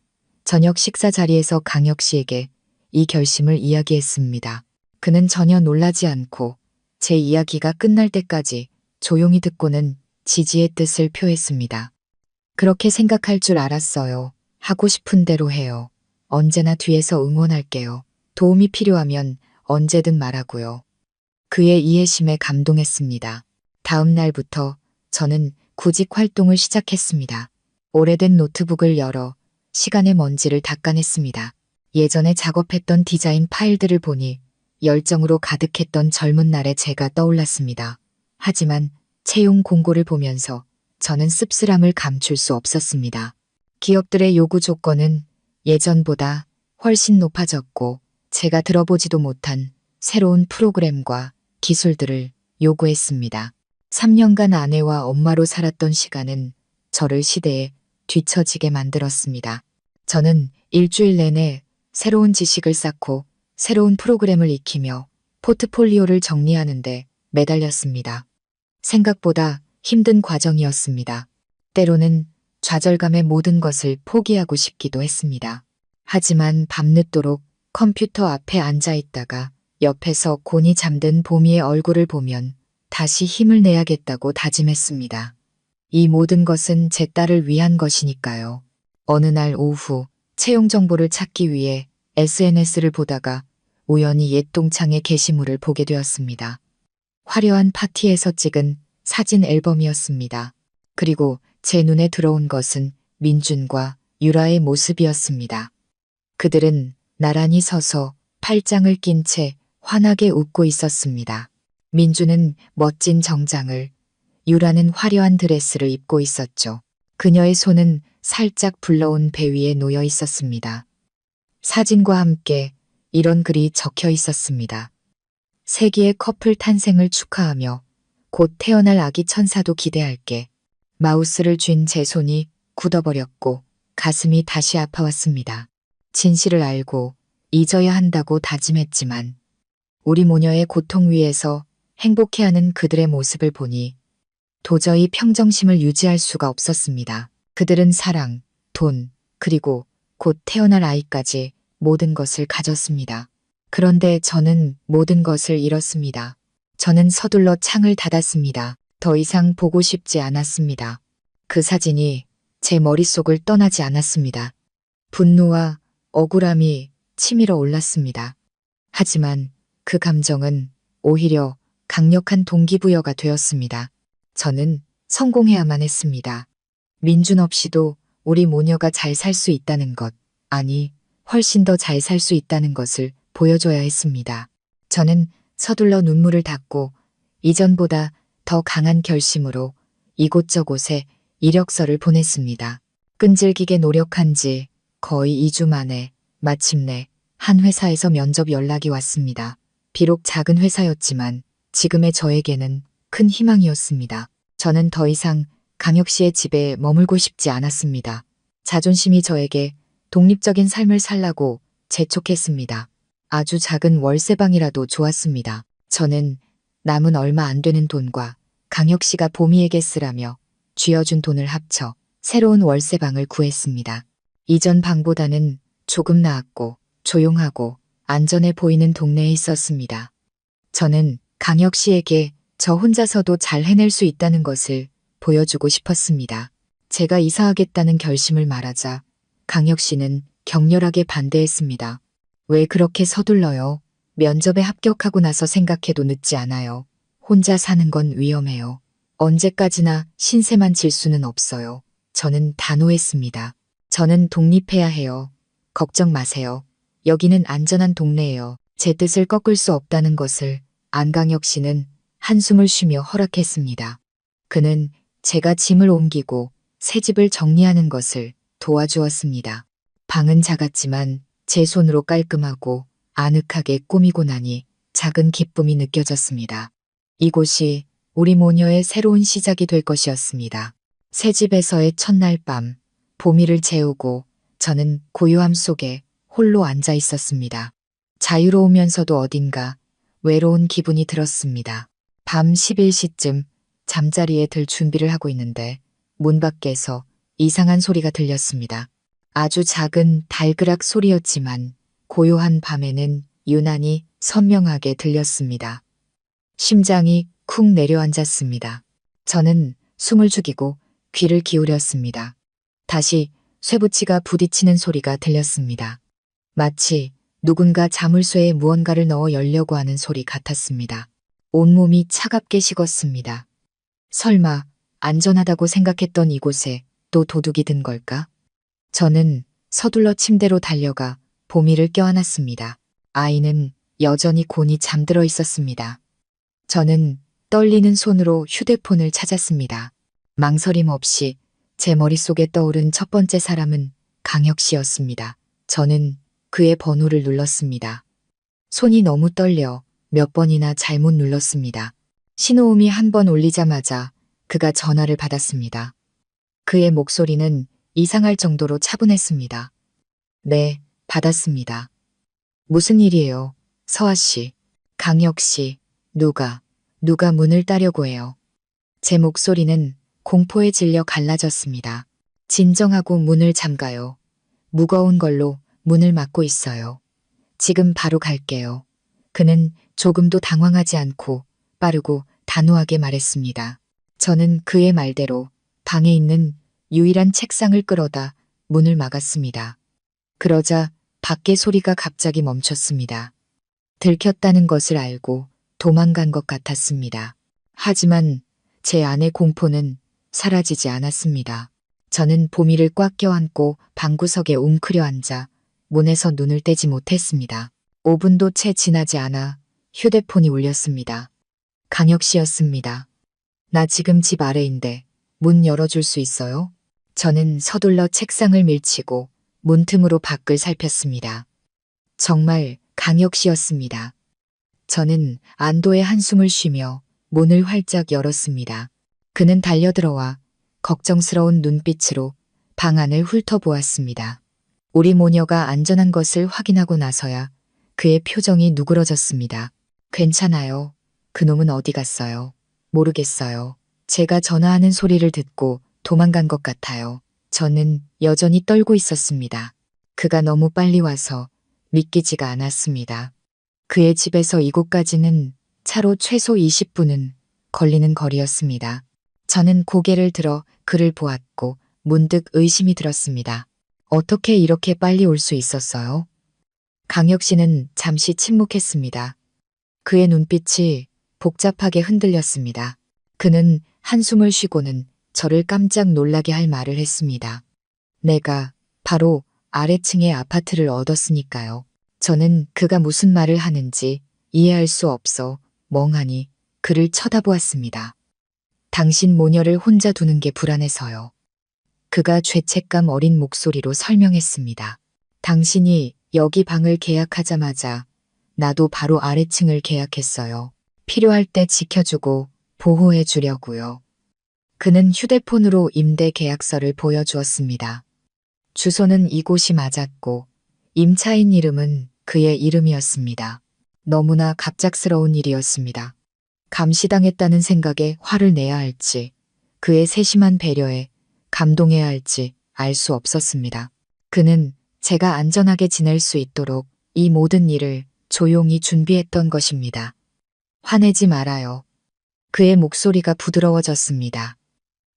저녁 식사 자리에서 강혁 씨에게 이 결심을 이야기했습니다. 그는 전혀 놀라지 않고 제 이야기가 끝날 때까지 조용히 듣고는 지지의 뜻을 표했습니다. 그렇게 생각할 줄 알았어요. 하고 싶은 대로 해요. 언제나 뒤에서 응원할게요. 도움이 필요하면 언제든 말하고요. 그의 이해심에 감동했습니다. 다음 날부터 저는 구직 활동을 시작했습니다. 오래된 노트북을 열어 시간의 먼지를 닦아냈습니다. 예전에 작업했던 디자인 파일들을 보니 열정으로 가득했던 젊은 날의 제가 떠올랐습니다. 하지만 채용 공고를 보면서 저는 씁쓸함을 감출 수 없었습니다. 기업들의 요구 조건은 예전보다 훨씬 높아졌고 제가 들어보지도 못한 새로운 프로그램과 기술들을 요구했습니다. 3년간 아내와 엄마로 살았던 시간은 저를 시대에 뒤처지게 만들었습니다. 저는 일주일 내내 새로운 지식을 쌓고 새로운 프로그램을 익히며 포트폴리오를 정리하는데 매달렸습니다. 생각보다 힘든 과정이었습니다. 때로는 좌절감에 모든 것을 포기하고 싶기도 했습니다. 하지만 밤늦도록 컴퓨터 앞에 앉아 있다가 옆에서 곤히 잠든 보미의 얼굴을 보면 다시 힘을 내야겠다고 다짐했습니다. 이 모든 것은 제 딸을 위한 것이니까요. 어느 날 오후 채용 정보를 찾기 위해 SNS를 보다가 우연히 옛 동창의 게시물을 보게 되었습니다. 화려한 파티에서 찍은 사진 앨범이었습니다. 그리고 제 눈에 들어온 것은 민준과 유라의 모습이었습니다. 그들은 나란히 서서 팔짱을 낀 채 환하게 웃고 있었습니다. 민주는 멋진 정장을, 유라는 화려한 드레스를 입고 있었죠. 그녀의 손은 살짝 불러온 배 위에 놓여 있었습니다. 사진과 함께 이런 글이 적혀 있었습니다. 세기의 커플 탄생을 축하하며 곧 태어날 아기 천사도 기대할게. 마우스를 쥔 제 손이 굳어버렸고 가슴이 다시 아파왔습니다. 진실을 알고 잊어야 한다고 다짐했지만 우리 모녀의 고통 위에서 행복해하는 그들의 모습을 보니 도저히 평정심을 유지할 수가 없었습니다. 그들은 사랑, 돈, 그리고 곧 태어날 아이까지 모든 것을 가졌습니다. 그런데 저는 모든 것을 잃었습니다. 저는 서둘러 창을 닫았습니다. 더 이상 보고 싶지 않았습니다. 그 사진이 제 머릿속을 떠나지 않았습니다. 분노와 억울함이 치밀어 올랐습니다. 하지만 그 감정은 오히려 강력한 동기부여가 되었습니다. 저는 성공해야만 했습니다. 민준 없이도 우리 모녀가 잘 살 수 있다는 것, 아니, 훨씬 더 잘 살 수 있다는 것을 보여줘야 했습니다. 저는 서둘러 눈물을 닦고 이전보다 더 강한 결심으로 이곳저곳에 이력서를 보냈습니다. 끈질기게 노력한 지 거의 2주 만에 마침내 한 회사에서 면접 연락이 왔습니다. 비록 작은 회사였지만 지금의 저에게는 큰 희망이었습니다. 저는 더 이상 강혁 씨의 집에 머물고 싶지 않았습니다. 자존심이 저에게 독립적인 삶을 살라고 재촉했습니다. 아주 작은 월세방이라도 좋았습니다. 저는 남은 얼마 안 되는 돈과 강혁 씨가 보미에게 쓰라며 쥐어준 돈을 합쳐 새로운 월세방을 구했습니다. 이전 방보다는 조금 나았고 조용하고 안전해 보이는 동네에 있었습니다. 저는 강혁 씨에게 저 혼자서도 잘 해낼 수 있다는 것을 보여주고 싶었습니다. 제가 이사하겠다는 결심을 말하자 강혁 씨는 격렬하게 반대했습니다. 왜 그렇게 서둘러요? 면접에 합격하고 나서 생각해도 늦지 않아요. 혼자 사는 건 위험해요. 언제까지나 신세만 질 수는 없어요. 저는 단호했습니다. 저는 독립해야 해요. 걱정 마세요. 여기는 안전한 동네예요. 제 뜻을 꺾을 수 없다는 것을 안강혁 씨는 한숨을 쉬며 허락했습니다. 그는 제가 짐을 옮기고 새 집을 정리하는 것을 도와주었습니다. 방은 작았지만 제 손으로 깔끔하고 아늑하게 꾸미고 나니 작은 기쁨이 느껴졌습니다. 이곳이 우리 모녀의 새로운 시작이 될 것이었습니다. 새 집에서의 첫날 밤, 보미를 재우고 저는 고요함 속에 홀로 앉아 있었습니다. 자유로우면서도 어딘가 외로운 기분이 들었습니다. 밤 11시쯤 잠자리에 들 준비를 하고 있는데 문 밖에서 이상한 소리가 들렸습니다. 아주 작은 달그락 소리였지만 고요한 밤에는 유난히 선명하게 들렸습니다. 심장이 쿵 내려앉았습니다. 저는 숨을 죽이고 귀를 기울였습니다. 다시 쇠붙이가 부딪히는 소리가 들렸습니다. 마치 누군가 자물쇠에 무언가를 넣어 열려고 하는 소리 같았습니다. 온몸이 차갑게 식었습니다. 설마 안전하다고 생각했던 이곳에 또 도둑이 든 걸까? 저는 서둘러 침대로 달려가 보미를 껴안았습니다. 아이는 여전히 곤히 잠들어 있었습니다. 저는 떨리는 손으로 휴대폰을 찾았습니다. 망설임 없이 제 머릿속에 떠오른 첫 번째 사람은 강혁 씨였습니다. 저는 그의 번호를 눌렀습니다. 손이 너무 떨려 몇 번이나 잘못 눌렀습니다. 신호음이 한 번 울리자마자 그가 전화를 받았습니다. 그의 목소리는 이상할 정도로 차분했습니다. 네, 받았습니다. 무슨 일이에요? 서아 씨, 강혁 씨, 누가 문을 따려고 해요. 제 목소리는 공포에 질려 갈라졌습니다. 진정하고 문을 잠가요. 무거운 걸로 문을 막고 있어요. 지금 바로 갈게요. 그는 조금도 당황하지 않고 빠르고 단호하게 말했습니다. 저는 그의 말대로 방에 있는 유일한 책상을 끌어다 문을 막았습니다. 그러자 밖의 소리가 갑자기 멈췄습니다. 들켰다는 것을 알고 도망간 것 같았습니다. 하지만 제 안의 공포는 사라지지 않았습니다. 저는 보미를 꽉 껴안고 방구석에 웅크려 앉아 문에서 눈을 떼지 못했습니다. 5분도 채 지나지 않아 휴대폰이 울렸습니다. 강혁 씨였습니다. 나 지금 집 아래인데 문 열어줄 수 있어요? 저는 서둘러 책상을 밀치고 문틈으로 밖을 살폈습니다. 정말 강혁 씨였습니다. 저는 안도의 한숨을 쉬며 문을 활짝 열었습니다. 그는 달려들어와 걱정스러운 눈빛으로 방 안을 훑어보았습니다. 우리 모녀가 안전한 것을 확인하고 나서야 그의 표정이 누그러졌습니다. 괜찮아요. 그놈은 어디 갔어요? 모르겠어요. 제가 전화하는 소리를 듣고 도망간 것 같아요. 저는 여전히 떨고 있었습니다. 그가 너무 빨리 와서 믿기지가 않았습니다. 그의 집에서 이곳까지는 차로 최소 20분은 걸리는 거리였습니다. 저는 고개를 들어 그를 보았고 문득 의심이 들었습니다. 어떻게 이렇게 빨리 올 수 있었어요? 강혁 씨는 잠시 침묵했습니다. 그의 눈빛이 복잡하게 흔들렸습니다. 그는 한숨을 쉬고는 저를 깜짝 놀라게 할 말을 했습니다. 내가 바로 아래층의 아파트를 얻었으니까요. 저는 그가 무슨 말을 하는지 이해할 수 없어 멍하니 그를 쳐다보았습니다. 당신 모녀를 혼자 두는 게 불안해서요. 그가 죄책감 어린 목소리로 설명했습니다. 당신이 여기 방을 계약하자마자 나도 바로 아래층을 계약했어요. 필요할 때 지켜주고 보호해 주려고요. 그는 휴대폰으로 임대 계약서를 보여주었습니다. 주소는 이곳이 맞았고 임차인 이름은 그의 이름이었습니다. 너무나 갑작스러운 일이었습니다. 감시당했다는 생각에 화를 내야 할지, 그의 세심한 배려에 감동해야 할지 알 수 없었습니다. 그는 제가 안전하게 지낼 수 있도록 이 모든 일을 조용히 준비했던 것입니다. 화내지 말아요. 그의 목소리가 부드러워졌습니다.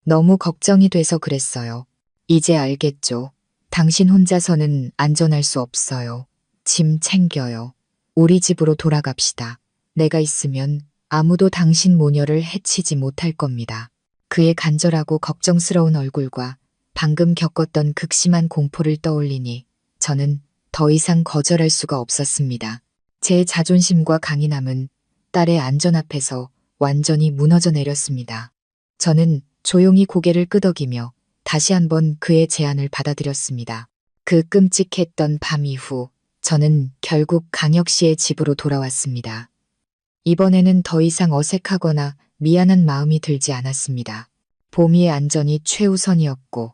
너무 걱정이 돼서 그랬어요. 이제 알겠죠. 당신 혼자서는 안전할 수 없어요. 짐 챙겨요. 우리 집으로 돌아갑시다. 내가 있으면 아무도 당신 모녀를 해치지 못할 겁니다. 그의 간절하고 걱정스러운 얼굴과 방금 겪었던 극심한 공포를 떠올리니 저는 더 이상 거절할 수가 없었습니다. 제 자존심과 강인함은 딸의 안전 앞에서 완전히 무너져 내렸습니다. 저는 조용히 고개를 끄덕이며 다시 한번 그의 제안을 받아들였습니다. 그 끔찍했던 밤 이후 저는 결국 강혁 씨의 집으로 돌아왔습니다. 이번에는 더 이상 어색하거나 미안한 마음이 들지 않았습니다. 보미의 안전이 최우선이었고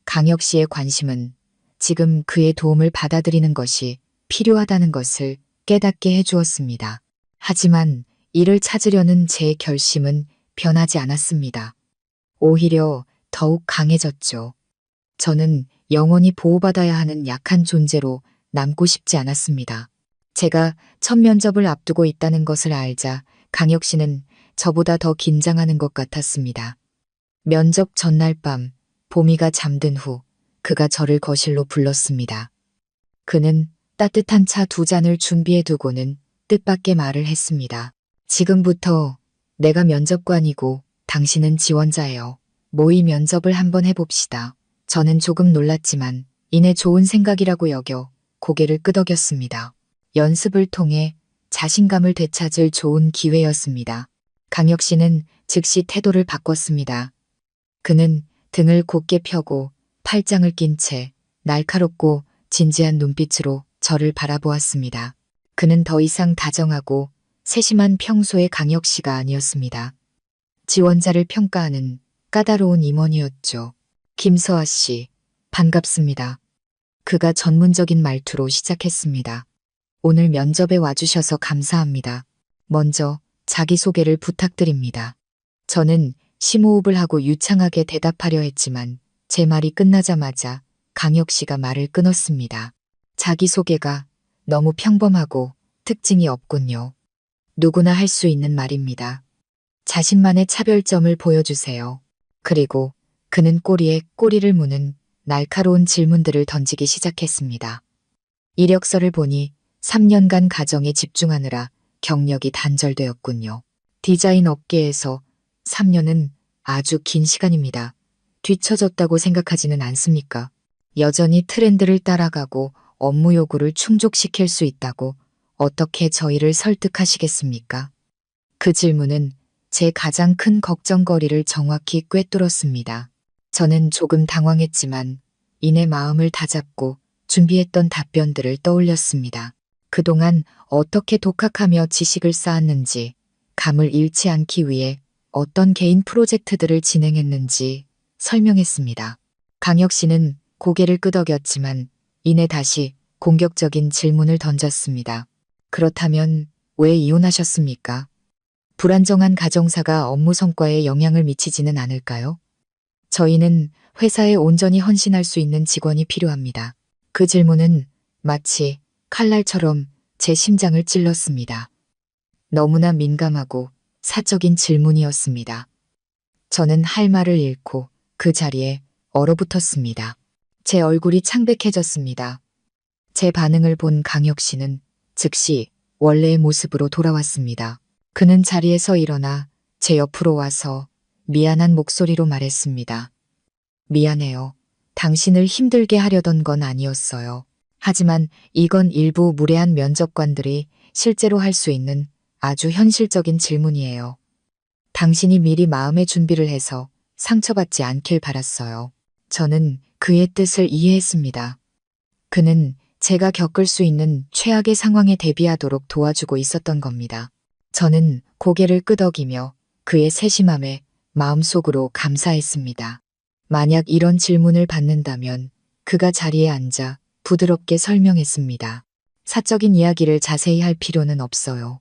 강혁 씨의 관심은 지금 그의 도움을 받아들이는 것이 필요하다는 것을 깨닫게 해주었습니다. 하지만 이를 찾으려는 제 결심은 변하지 않았습니다. 오히려 더욱 강해졌죠. 저는 영원히 보호받아야 하는 약한 존재로 남고 싶지 않았습니다. 제가 첫 면접을 앞두고 있다는 것을 알자 강혁 씨는 저보다 더 긴장하는 것 같았습니다. 면접 전날 밤 보미가 잠든 후 그가 저를 거실로 불렀습니다. 그는 따뜻한 차 2잔을 준비해 두고는 뜻밖의 말을 했습니다. 지금부터 내가 면접관이고 당신은 지원자예요. 모의 면접을 한번 해봅시다. 저는 조금 놀랐지만 이내 좋은 생각이라고 여겨 고개를 끄덕였습니다. 연습을 통해 자신감을 되찾을 좋은 기회였습니다. 강혁 씨는 즉시 태도를 바꿨습니다. 그는 등을 곧게 펴고 팔짱을 낀 채 날카롭고 진지한 눈빛으로 저를 바라보았습니다. 그는 더 이상 다정하고 세심한 평소의 강혁 씨가 아니었습니다. 지원자를 평가하는 까다로운 임원이었죠. 김서아 씨, 반갑습니다. 그가 전문적인 말투로 시작했습니다. 오늘 면접에 와주셔서 감사합니다. 먼저 자기소개를 부탁드립니다. 저는 심호흡을 하고 유창하게 대답하려 했지만 제 말이 끝나자마자 강혁 씨가 말을 끊었습니다. 자기소개가 너무 평범하고 특징이 없군요. 누구나 할 수 있는 말입니다. 자신만의 차별점을 보여주세요. 그리고 그는 꼬리에 꼬리를 무는 날카로운 질문들을 던지기 시작했습니다. 이력서를 보니 3년간 가정에 집중하느라 경력이 단절되었군요. 디자인 업계에서 3년은 아주 긴 시간입니다. 뒤처졌다고 생각하지는 않습니까? 여전히 트렌드를 따라가고 업무 요구를 충족시킬 수 있다고 어떻게 저희를 설득하시겠습니까? 그 질문은 제 가장 큰 걱정거리를 정확히 꿰뚫었습니다. 저는 조금 당황했지만 이내 마음을 다잡고 준비했던 답변들을 떠올렸습니다. 그동안 어떻게 독학하며 지식을 쌓았는지, 감을 잃지 않기 위해 어떤 개인 프로젝트들을 진행했는지 설명했습니다. 강혁 씨는 고개를 끄덕였지만 이내 다시 공격적인 질문을 던졌습니다. 그렇다면 왜 이혼하셨습니까? 불안정한 가정사가 업무 성과에 영향을 미치지는 않을까요? 저희는 회사에 온전히 헌신할 수 있는 직원이 필요합니다. 그 질문은 마치 칼날처럼 제 심장을 찔렀습니다. 너무나 민감하고 사적인 질문이었습니다. 저는 할 말을 잃고 그 자리에 얼어붙었습니다. 제 얼굴이 창백해졌습니다. 제 반응을 본 강혁 씨는 즉시 원래의 모습으로 돌아왔습니다. 그는 자리에서 일어나 제 옆으로 와서 미안한 목소리로 말했습니다. 미안해요. 당신을 힘들게 하려던 건 아니었어요. 하지만 이건 일부 무례한 면접관들이 실제로 할 수 있는 아주 현실적인 질문이에요. 당신이 미리 마음의 준비를 해서 상처받지 않길 바랐어요. 저는 그의 뜻을 이해했습니다. 그는 제가 겪을 수 있는 최악의 상황에 대비하도록 도와주고 있었던 겁니다. 저는 고개를 끄덕이며 그의 세심함에 마음속으로 감사했습니다. 만약 이런 질문을 받는다면 그가 자리에 앉아 부드럽게 설명했습니다. 사적인 이야기를 자세히 할 필요는 없어요.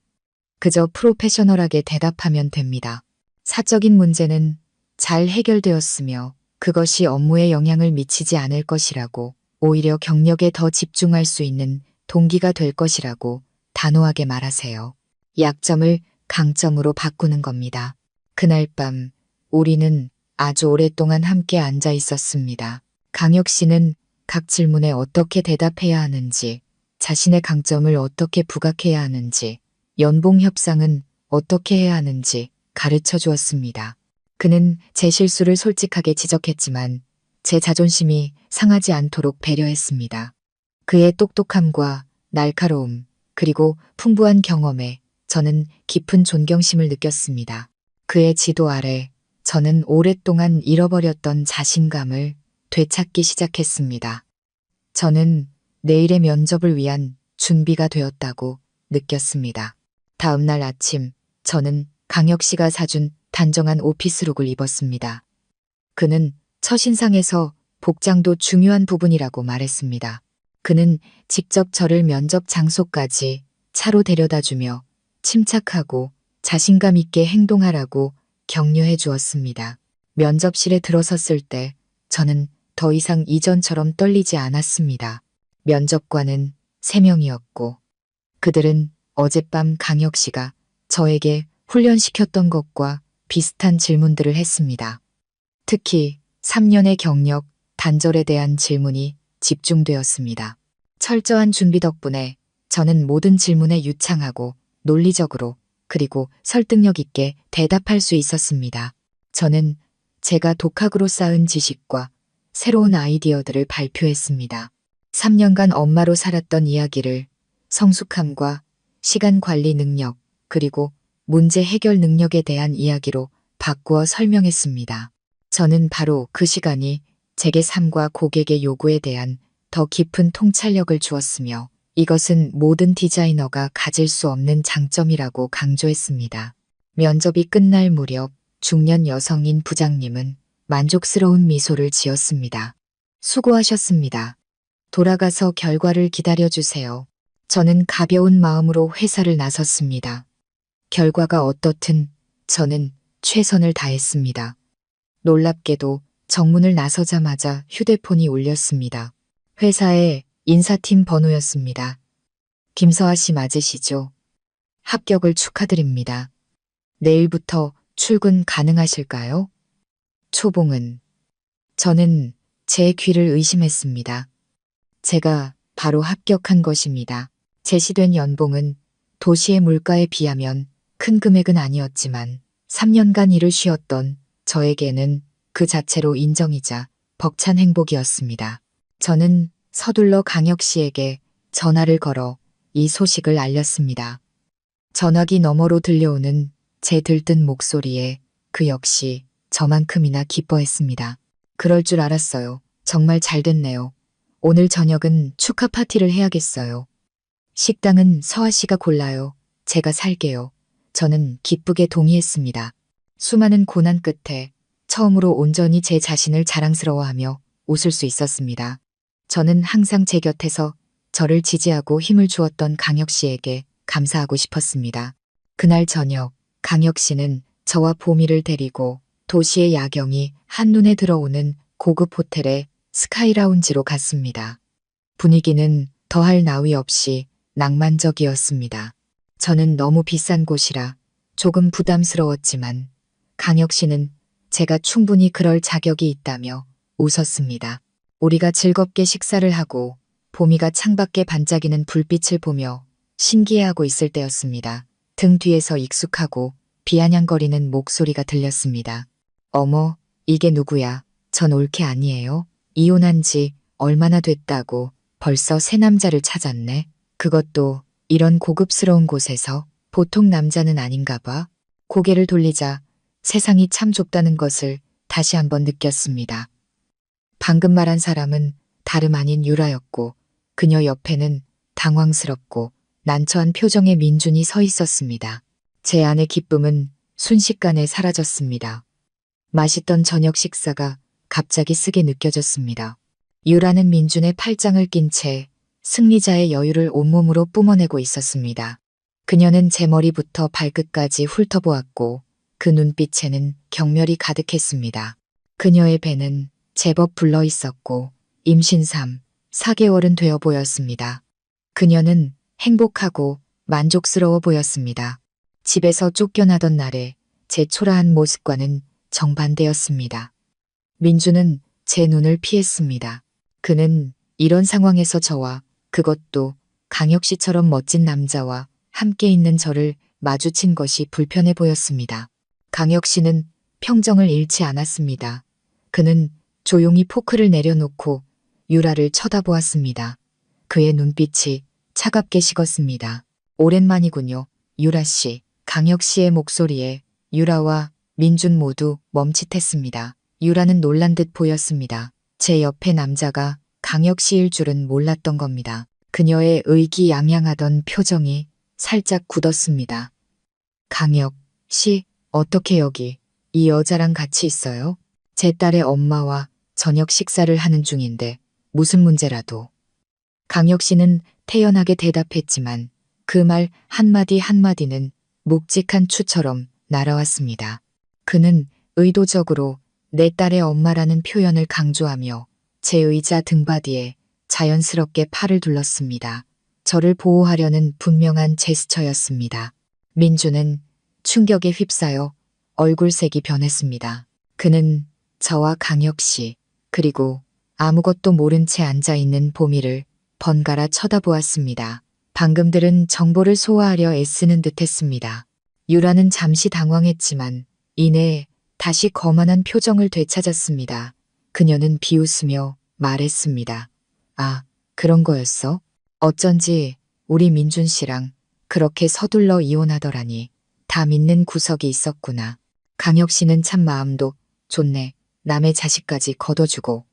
그저 프로페셔널하게 대답하면 됩니다. 사적인 문제는 잘 해결되었으며 그것이 업무에 영향을 미치지 않을 것이라고, 오히려 경력에 더 집중할 수 있는 동기가 될 것이라고 단호하게 말하세요. 약점을 강점으로 바꾸는 겁니다. 그날 밤 우리는 아주 오랫동안 함께 앉아 있었습니다. 강혁 씨는 각 질문에 어떻게 대답해야 하는지, 자신의 강점을 어떻게 부각해야 하는지, 연봉 협상은 어떻게 해야 하는지 가르쳐 주었습니다. 그는 제 실수를 솔직하게 지적했지만 제 자존심이 상하지 않도록 배려했습니다. 그의 똑똑함과 날카로움, 그리고 풍부한 경험에 저는 깊은 존경심을 느꼈습니다. 그의 지도 아래 저는 오랫동안 잃어버렸던 자신감을 되찾기 시작했습니다. 저는 내일의 면접을 위한 준비가 되었다고 느꼈습니다. 다음 날 아침 저는 강혁 씨가 사준 단정한 오피스룩을 입었습니다. 그는 첫인상에서 복장도 중요한 부분이라고 말했습니다. 그는 직접 저를 면접 장소까지 차로 데려다주며 침착하고 자신감 있게 행동하라고 격려해 주었습니다. 면접실에 들어섰을 때 저는 더 이상 이전처럼 떨리지 않았습니다. 면접관은 3명이었고 그들은 어젯밤 강혁 씨가 저에게 훈련시켰던 것과 비슷한 질문들을 했습니다. 특히 3년의 경력, 단절에 대한 질문이 집중되었습니다. 철저한 준비 덕분에 저는 모든 질문에 유창하고 논리적으로 그리고 설득력 있게 대답할 수 있었습니다. 저는 제가 독학으로 쌓은 지식과 새로운 아이디어들을 발표했습니다. 3년간 엄마로 살았던 이야기를 성숙함과 시간 관리 능력, 그리고 문제 해결 능력에 대한 이야기로 바꾸어 설명했습니다. 저는 바로 그 시간이 제게 삶과 고객의 요구에 대한 더 깊은 통찰력을 주었으며 이것은 모든 디자이너가 가질 수 없는 장점이라고 강조했습니다. 면접이 끝날 무렵 중년 여성인 부장님은 만족스러운 미소를 지었습니다. 수고하셨습니다. 돌아가서 결과를 기다려주세요. 저는 가벼운 마음으로 회사를 나섰습니다. 결과가 어떻든 저는 최선을 다했습니다. 놀랍게도 정문을 나서자마자 휴대폰이 울렸습니다. 회사의 인사팀 번호였습니다. 김서아 씨 맞으시죠? 합격을 축하드립니다. 내일부터 출근 가능하실까요? 초봉은. 저는 제 귀를 의심했습니다. 제가 바로 합격한 것입니다. 제시된 연봉은 도시의 물가에 비하면 큰 금액은 아니었지만 3년간 일을 쉬었던 저에게는 그 자체로 인정이자 벅찬 행복이었습니다. 저는 서둘러 강혁 씨에게 전화를 걸어 이 소식을 알렸습니다. 전화기 너머로 들려오는 제 들뜬 목소리에 그 역시 저만큼이나 기뻐했습니다. 그럴 줄 알았어요. 정말 잘 됐네요. 오늘 저녁은 축하 파티를 해야겠어요. 식당은 서아 씨가 골라요. 제가 살게요. 저는 기쁘게 동의했습니다. 수많은 고난 끝에 처음으로 온전히 제 자신을 자랑스러워하며 웃을 수 있었습니다. 저는 항상 제 곁에서 저를 지지하고 힘을 주었던 강혁 씨에게 감사하고 싶었습니다. 그날 저녁 강혁 씨는 저와 보미를 데리고 도시의 야경이 한눈에 들어오는 고급 호텔의 스카이라운지로 갔습니다. 분위기는 더할 나위 없이 낭만적이었습니다. 저는 너무 비싼 곳이라 조금 부담스러웠지만 강혁 씨는 제가 충분히 그럴 자격이 있다며 웃었습니다. 우리가 즐겁게 식사를 하고 보미가 창밖에 반짝이는 불빛을 보며 신기해하고 있을 때였습니다. 등 뒤에서 익숙하고 비아냥거리는 목소리가 들렸습니다. 어머, 이게 누구야? 전 올케 아니에요? 이혼한 지 얼마나 됐다고 벌써 새 남자를 찾았네. 그것도 이런 고급스러운 곳에서. 보통 남자는 아닌가 봐. 고개를 돌리자 세상이 참 좁다는 것을 다시 한번 느꼈습니다. 방금 말한 사람은 다름 아닌 유라였고 그녀 옆에는 당황스럽고 난처한 표정의 민준이 서 있었습니다. 제 안의 기쁨은 순식간에 사라졌습니다. 맛있던 저녁 식사가 갑자기 쓰게 느껴졌습니다. 유라는 민준의 팔짱을 낀 채 승리자의 여유를 온몸으로 뿜어내고 있었습니다. 그녀는 제 머리부터 발끝까지 훑어보았고 그 눈빛에는 경멸이 가득했습니다. 그녀의 배는 제법 불러 있었고 임신 3, 4개월은 되어 보였습니다. 그녀는 행복하고 만족스러워 보였습니다. 집에서 쫓겨나던 날에 제 초라한 모습과는 정반대였습니다. 민주는 제 눈을 피했습니다. 그는 이런 상황에서 저와 그것도 강혁 씨처럼 멋진 남자와 함께 있는 저를 마주친 것이 불편해 보였습니다. 강혁 씨는 평정을 잃지 않았습니다. 그는 조용히 포크를 내려놓고 유라를 쳐다보았습니다. 그의 눈빛이 차갑게 식었습니다. 오랜만이군요, 유라 씨. 강혁 씨의 목소리에 유라와 민준 모두 멈칫했습니다. 유라는 놀란 듯 보였습니다. 제 옆에 남자가 강혁 씨일 줄은 몰랐던 겁니다. 그녀의 의기양양하던 표정이 살짝 굳었습니다. 강혁 씨, 어떻게 여기 이 여자랑 같이 있어요? 제 딸의 엄마와 저녁 식사를 하는 중인데 무슨 문제라도. 강혁 씨는 태연하게 대답했지만 그 말 한마디 한마디는 묵직한 추처럼 날아왔습니다. 그는 의도적으로 내 딸의 엄마라는 표현을 강조하며 제 의자 등받이에 자연스럽게 팔을 둘렀습니다. 저를 보호하려는 분명한 제스처였습니다. 민주는 충격에 휩싸여 얼굴색이 변했습니다. 그는 저와 강혁 씨, 그리고 아무것도 모른 채 앉아있는 보미를 번갈아 쳐다보았습니다. 방금들은 정보를 소화하려 애쓰는 듯했습니다. 유라는 잠시 당황했지만 이내 다시 거만한 표정을 되찾았습니다. 그녀는 비웃으며 말했습니다. 아, 그런 거였어? 어쩐지 우리 민준 씨랑 그렇게 서둘러 이혼하더라니. 다 믿는 구석이 있었구나. 강혁 씨는 참 마음도 좋네. 남의 자식까지 거둬주고.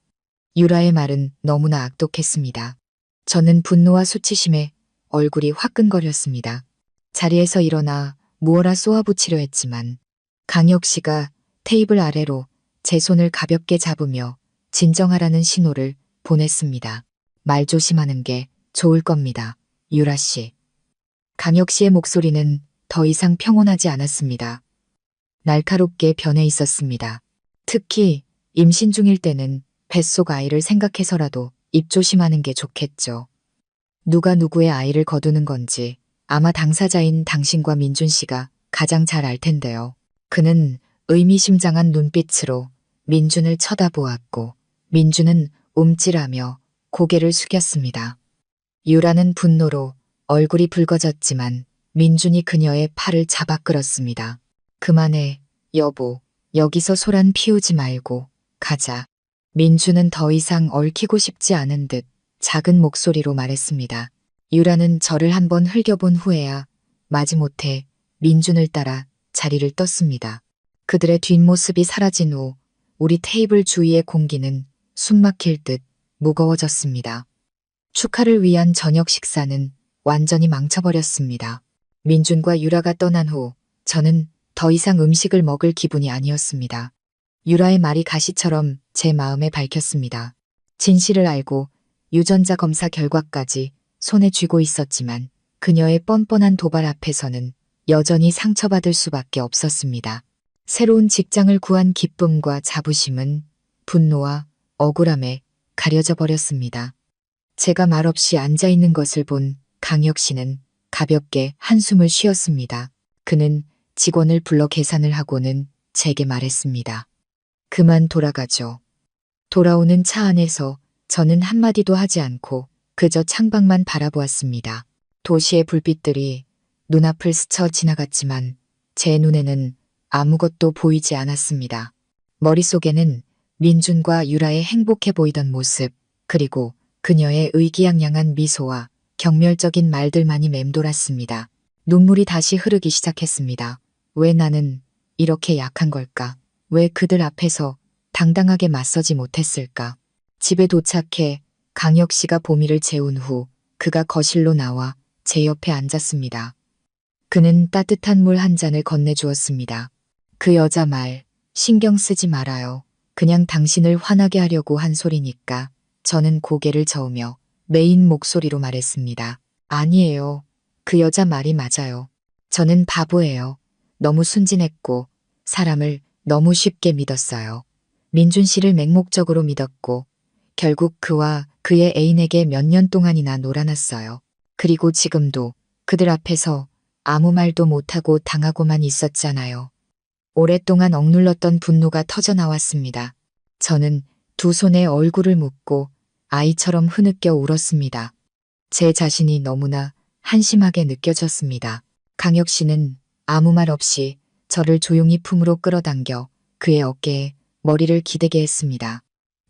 유라의 말은 너무나 악독했습니다. 저는 분노와 수치심에 얼굴이 화끈거렸습니다. 자리에서 일어나 무어라 쏘아붙이려 했지만 강혁 씨가 테이블 아래로 제 손을 가볍게 잡으며 진정하라는 신호를 보냈습니다. 말 조심하는 게 좋을 겁니다. 유라 씨. 강혁 씨의 목소리는 더 이상 평온하지 않았습니다. 날카롭게 변해 있었습니다. 특히 임신 중일 때는 뱃속 아이를 생각해서라도 입 조심하는 게 좋겠죠. 누가 누구의 아이를 거두는 건지 아마 당사자인 당신과 민준 씨가 가장 잘 알 텐데요. 그는 의미심장한 눈빛으로 민준을 쳐다보았고 민준은 움찔하며 고개를 숙였습니다. 유라는 분노로 얼굴이 붉어졌지만 민준이 그녀의 팔을 잡아 끌었습니다. 그만해, 여보. 여기서 소란 피우지 말고 가자. 민준은 더 이상 얽히고 싶지 않은 듯 작은 목소리로 말했습니다. 유라는 저를 한번 흘겨본 후에야 마지못해 민준을 따라 자리를 떴습니다. 그들의 뒷모습이 사라진 후 우리 테이블 주위의 공기는 숨막힐 듯 무거워졌습니다. 축하를 위한 저녁 식사는 완전히 망쳐버렸습니다. 민준과 유라가 떠난 후 저는 더 이상 음식을 먹을 기분이 아니었습니다. 유라의 말이 가시처럼 제 마음에 밝혔습니다. 진실을 알고 유전자 검사 결과까지 손에 쥐고 있었지만 그녀의 뻔뻔한 도발 앞에서는 여전히 상처받을 수밖에 없었습니다. 새로운 직장을 구한 기쁨과 자부심은 분노와 억울함에 가려져 버렸습니다. 제가 말없이 앉아있는 것을 본 강혁 씨는 가볍게 한숨을 쉬었습니다. 그는 직원을 불러 계산을 하고는 제게 말했습니다. 그만 돌아가죠. 돌아오는 차 안에서 저는 한마디도 하지 않고 그저 창밖만 바라보았습니다. 도시의 불빛들이 눈앞을 스쳐 지나갔지만 제 눈에는 아무것도 보이지 않았습니다. 머릿속에는 민준과 유라의 행복해 보이던 모습, 그리고 그녀의 의기양양한 미소와 경멸적인 말들만이 맴돌았습니다. 눈물이 다시 흐르기 시작했습니다. 왜 나는 이렇게 약한 걸까? 왜 그들 앞에서 당당하게 맞서지 못했을까? 집에 도착해 강혁 씨가 보미를 재운 후 그가 거실로 나와 제 옆에 앉았습니다. 그는 따뜻한 물 한 잔을 건네주었습니다. 그 여자 말 신경 쓰지 말아요. 그냥 당신을 화나게 하려고 한 소리니까. 저는 고개를 저으며 메인 목소리로 말했습니다. 아니에요. 그 여자 말이 맞아요. 저는 바보예요. 너무 순진했고 사람을 너무 쉽게 믿었어요. 민준 씨를 맹목적으로 믿었고 결국 그와 그의 애인에게 몇 년 동안이나 놀아났어요. 그리고 지금도 그들 앞에서 아무 말도 못하고 당하고만 있었잖아요. 오랫동안 억눌렀던 분노가 터져나왔습니다. 저는 두 손에 얼굴을 묻고 아이처럼 흐느껴 울었습니다. 제 자신이 너무나 한심하게 느껴졌습니다. 강혁 씨는 아무 말 없이 저를 조용히 품으로 끌어당겨 그의 어깨에 머리를 기대게 했습니다.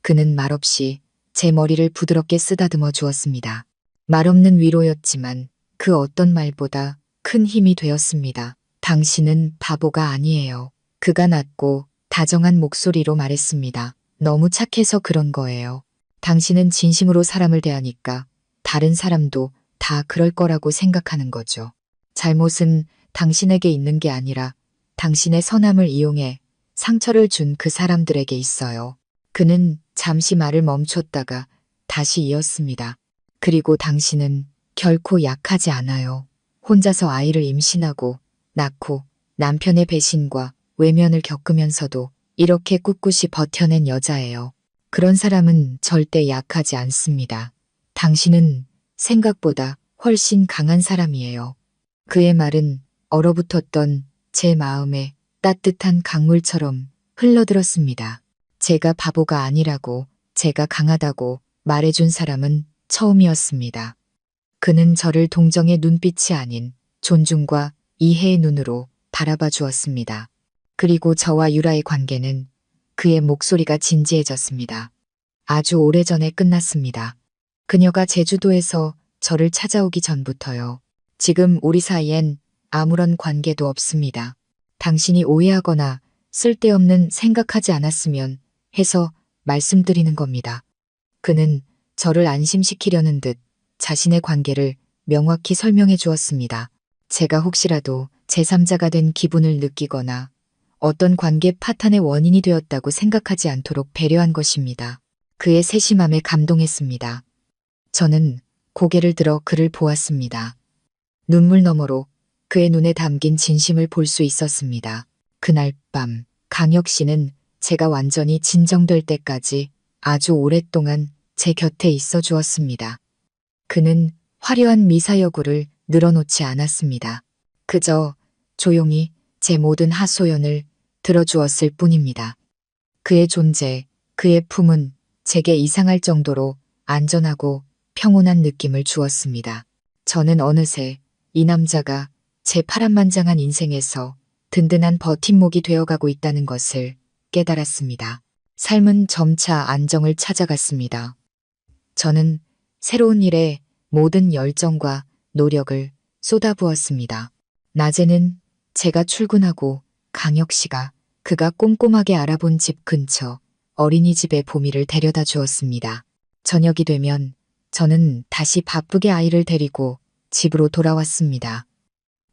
그는 말없이 제 머리를 부드럽게 쓰다듬어 주었습니다. 말없는 위로였지만 그 어떤 말보다 큰 힘이 되었습니다. 당신은 바보가 아니에요. 그가 낮고 다정한 목소리로 말했습니다. 너무 착해서 그런 거예요. 당신은 진심으로 사람을 대하니까 다른 사람도 다 그럴 거라고 생각하는 거죠. 잘못은 당신에게 있는 게 아니라 당신의 선함을 이용해 상처를 준 그 사람들에게 있어요. 그는 잠시 말을 멈췄다가 다시 이었습니다. 그리고 당신은 결코 약하지 않아요. 혼자서 아이를 임신하고 낳고 남편의 배신과 외면을 겪으면서도 이렇게 꿋꿋이 버텨낸 여자예요. 그런 사람은 절대 약하지 않습니다. 당신은 생각보다 훨씬 강한 사람이에요. 그의 말은 얼어붙었던 제 마음에 따뜻한 강물처럼 흘러들었습니다. 제가 바보가 아니라고, 제가 강하다고 말해준 사람은 처음이었습니다. 그는 저를 동정의 눈빛이 아닌 존중과 이해의 눈으로 바라봐 주었습니다. 그리고 저와 유라의 관계는 그의 목소리가 진지해졌습니다. 아주 오래전에 끝났습니다. 그녀가 제주도에서 저를 찾아오기 전부터요. 지금 우리 사이엔 아무런 관계도 없습니다. 당신이 오해하거나 쓸데없는 생각하지 않았으면 해서 말씀드리는 겁니다. 그는 저를 안심시키려는 듯 자신의 관계를 명확히 설명해 주었습니다. 제가 혹시라도 제3자가 된 기분을 느끼거나 어떤 관계 파탄의 원인이 되었다고 생각하지 않도록 배려한 것입니다. 그의 세심함에 감동했습니다. 저는 고개를 들어 그를 보았습니다. 눈물 너머로 그의 눈에 담긴 진심을 볼 수 있었습니다. 그날 밤 강혁 씨는 제가 완전히 진정될 때까지 아주 오랫동안 제 곁에 있어 주었습니다. 그는 화려한 미사여구를 늘어놓지 않았습니다. 그저 조용히 제 모든 하소연을 들어주었을 뿐입니다. 그의 존재, 그의 품은 제게 이상할 정도로 안전하고 평온한 느낌을 주었습니다. 저는 어느새 이 남자가 제 파란만장한 인생에서 든든한 버팀목이 되어가고 있다는 것을 깨달았습니다. 삶은 점차 안정을 찾아갔습니다. 저는 새로운 일에 모든 열정과 노력을 쏟아부었습니다. 낮에는 제가 출근하고 강혁 씨가 그가 꼼꼼하게 알아본 집 근처 어린이집에 보미를 데려다 주었습니다. 저녁이 되면 저는 다시 바쁘게 아이를 데리고 집으로 돌아왔습니다.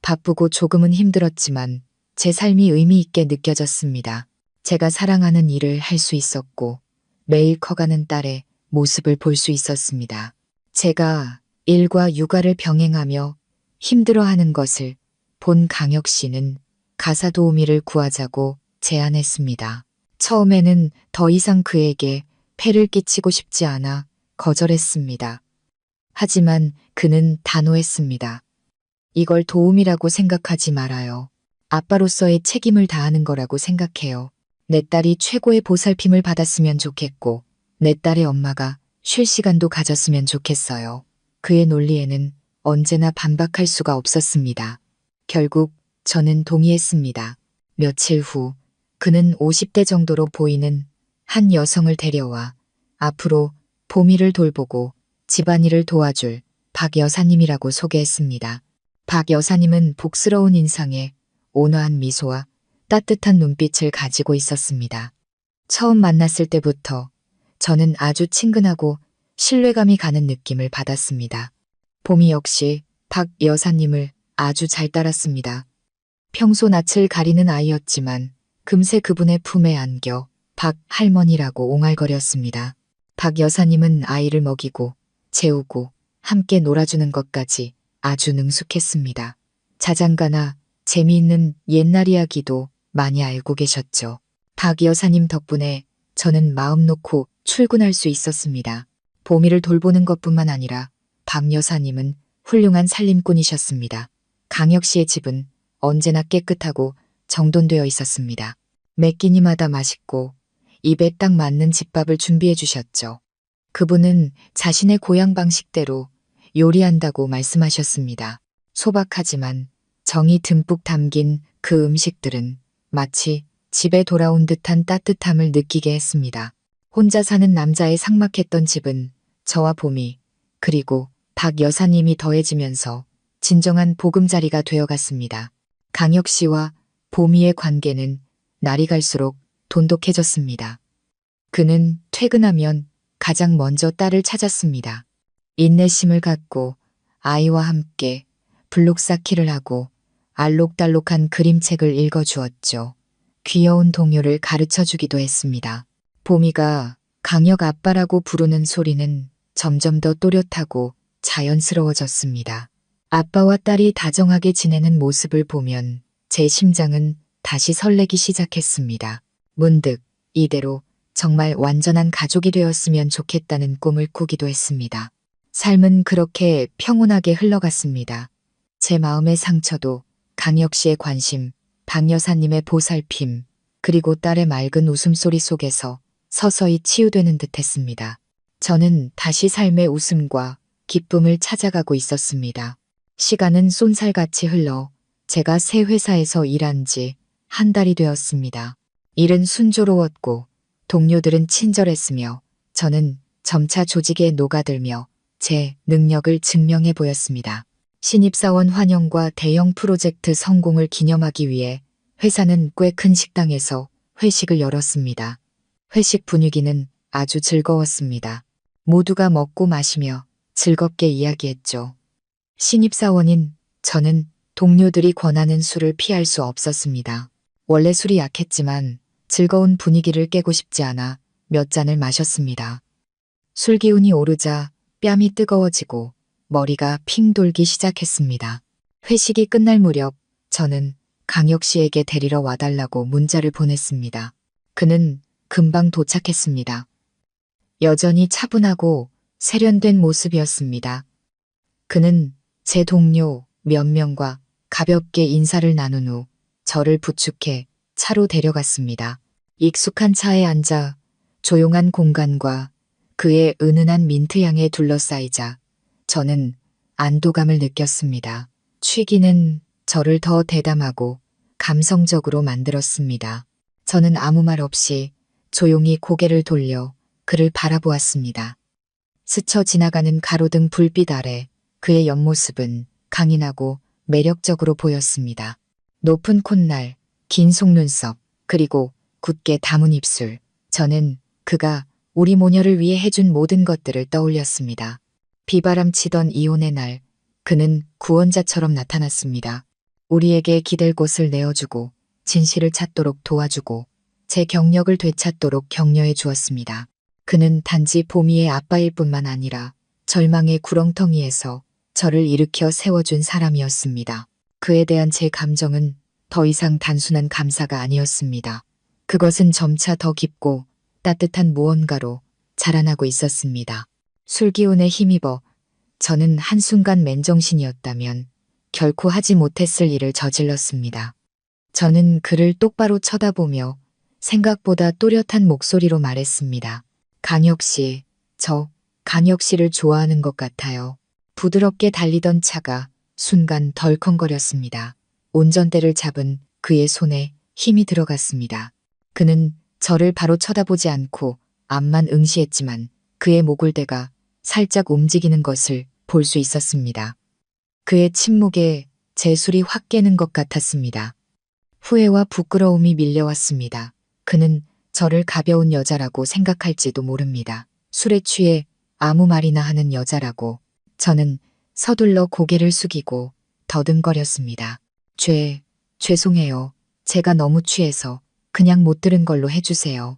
바쁘고 조금은 힘들었지만 제 삶이 의미 있게 느껴졌습니다. 제가 사랑하는 일을 할 수 있었고 매일 커가는 딸의 모습을 볼 수 있었습니다. 제가 일과 육아를 병행하며 힘들어하는 것을 본 강혁 씨는 가사 도우미를 구하자고 제안했습니다. 처음에는 더 이상 그에게 폐를 끼치고 싶지 않아 거절했습니다. 하지만 그는 단호했습니다. 이걸 도움이라고 생각하지 말아요. 아빠로서의 책임을 다하는 거라고 생각해요. 내 딸이 최고의 보살핌을 받았으면 좋겠고 내 딸의 엄마가 쉴 시간도 가졌으면 좋겠어요. 그의 논리에는 언제나 반박할 수가 없었습니다. 결국 저는 동의했습니다. 며칠 후 그는 50대 정도로 보이는 한 여성을 데려와 앞으로 보미를 돌보고 집안일을 도와줄 박 여사님이라고 소개했습니다. 박 여사님은 복스러운 인상에 온화한 미소와 따뜻한 눈빛을 가지고 있었습니다. 처음 만났을 때부터 저는 아주 친근하고 신뢰감이 가는 느낌을 받았습니다. 보미 역시 박 여사님을 아주 잘 따랐습니다. 평소 낯을 가리는 아이였지만 금세 그분의 품에 안겨 박 할머니라고 옹알거렸습니다. 박 여사님은 아이를 먹이고 재우고 함께 놀아주는 것까지 아주 능숙했습니다. 자장가나 재미있는 옛날 이야기도 많이 알고 계셨죠. 박 여사님 덕분에 저는 마음 놓고 출근할 수 있었습니다. 보미를 돌보는 것뿐만 아니라 박 여사님은 훌륭한 살림꾼이셨습니다. 강혁 씨의 집은 언제나 깨끗하고 정돈되어 있었습니다. 매 끼니마다 맛있고 입에 딱 맞는 집밥을 준비해 주셨죠. 그분은 자신의 고향 방식대로 요리한다고 말씀하셨습니다. 소박하지만 정이 듬뿍 담긴 그 음식들은 마치 집에 돌아온 듯한 따뜻함을 느끼게 했습니다. 혼자 사는 남자의 삭막했던 집은 저와 보미 그리고 박 여사님이 더해지면서 진정한 보금자리가 되어갔습니다. 강혁 씨와 보미의 관계는 날이 갈수록 돈독해졌습니다. 그는 퇴근하면 가장 먼저 딸을 찾았습니다. 인내심을 갖고 아이와 함께 블록 쌓기를 하고 알록달록한 그림책을 읽어주었죠. 귀여운 동요를 가르쳐주기도 했습니다. 보미가 강혁 아빠라고 부르는 소리는 점점 더 또렷하고 자연스러워졌습니다. 아빠와 딸이 다정하게 지내는 모습을 보면 제 심장은 다시 설레기 시작했습니다. 문득 이대로 정말 완전한 가족이 되었으면 좋겠다는 꿈을 꾸기도 했습니다. 삶은 그렇게 평온하게 흘러갔습니다. 제 마음의 상처도 강혁 씨의 관심, 박 여사님의 보살핌, 그리고 딸의 맑은 웃음소리 속에서 서서히 치유되는 듯 했습니다. 저는 다시 삶의 웃음과 기쁨을 찾아가고 있었습니다. 시간은 쏜살같이 흘러 제가 새 회사에서 일한 지 한 달이 되었습니다. 일은 순조로웠고 동료들은 친절했으며 저는 점차 조직에 녹아들며 제 능력을 증명해 보였습니다. 신입사원 환영과 대형 프로젝트 성공을 기념하기 위해 회사는 꽤 큰 식당에서 회식을 열었습니다. 회식 분위기는 아주 즐거웠습니다. 모두가 먹고 마시며 즐겁게 이야기했죠. 신입사원인 저는 동료들이 권하는 술을 피할 수 없었습니다. 원래 술이 약했지만 즐거운 분위기를 깨고 싶지 않아 몇 잔을 마셨습니다. 술 기운이 오르자 뺨이 뜨거워지고 머리가 핑 돌기 시작했습니다. 회식이 끝날 무렵 저는 강혁 씨에게 데리러 와달라고 문자를 보냈습니다. 그는 금방 도착했습니다. 여전히 차분하고 세련된 모습이었습니다. 그는 제 동료 몇 명과 가볍게 인사를 나눈 후 저를 부축해 차로 데려갔습니다. 익숙한 차에 앉아 조용한 공간과 그의 은은한 민트향에 둘러싸이자 저는 안도감을 느꼈습니다. 취기는 저를 더 대담하고 감성적으로 만들었습니다. 저는 아무 말 없이 조용히 고개를 돌려 그를 바라보았습니다. 스쳐 지나가는 가로등 불빛 아래 그의 옆모습은 강인하고 매력적으로 보였습니다. 높은 콧날, 긴 속눈썹, 그리고 굳게 담은 입술. 저는 그가 우리 모녀를 위해 해준 모든 것들을 떠올렸습니다. 비바람 치던 이혼의 날, 그는 구원자처럼 나타났습니다. 우리에게 기댈 곳을 내어주고 진실을 찾도록 도와주고 제 경력을 되찾도록 격려해 주었습니다. 그는 단지 보미의 아빠일 뿐만 아니라 절망의 구렁텅이에서 저를 일으켜 세워준 사람이었습니다. 그에 대한 제 감정은 더 이상 단순한 감사가 아니었습니다. 그것은 점차 더 깊고 따뜻한 무언가로 자라나고 있었습니다. 술기운에 힘입어 저는 한순간 맨정신이었다면 결코 하지 못했을 일을 저질렀습니다. 저는 그를 똑바로 쳐다보며 생각보다 또렷한 목소리로 말했습니다. 강혁 씨, 저 강혁 씨를 좋아하는 것 같아요. 부드럽게 달리던 차가 순간 덜컹거렸습니다. 운전대를 잡은 그의 손에 힘이 들어갔습니다. 그는 저를 바로 쳐다보지 않고 앞만 응시했지만 그의 목을대가 살짝 움직이는 것을 볼 수 있었습니다. 그의 침묵에 제 술이 확 깨는 것 같았습니다. 후회와 부끄러움이 밀려왔습니다. 그는 저를 가벼운 여자라고 생각할지도 모릅니다. 술에 취해 아무 말이나 하는 여자라고. 저는 서둘러 고개를 숙이고 더듬거렸습니다. 죄송해요. 제가 너무 취해서 그냥 못 들은 걸로 해주세요.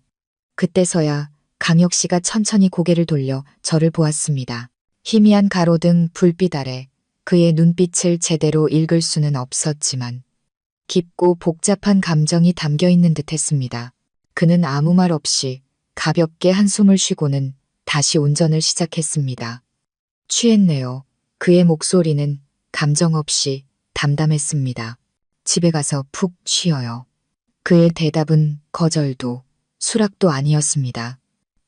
그때서야 강혁 씨가 천천히 고개를 돌려 저를 보았습니다. 희미한 가로등 불빛 아래 그의 눈빛을 제대로 읽을 수는 없었지만 깊고 복잡한 감정이 담겨 있는 듯 했습니다. 그는 아무 말 없이 가볍게 한숨을 쉬고는 다시 운전을 시작했습니다. 취했네요. 그의 목소리는 감정 없이 담담했습니다. 집에 가서 푹 쉬어요. 그의 대답은 거절도 수락도 아니었습니다.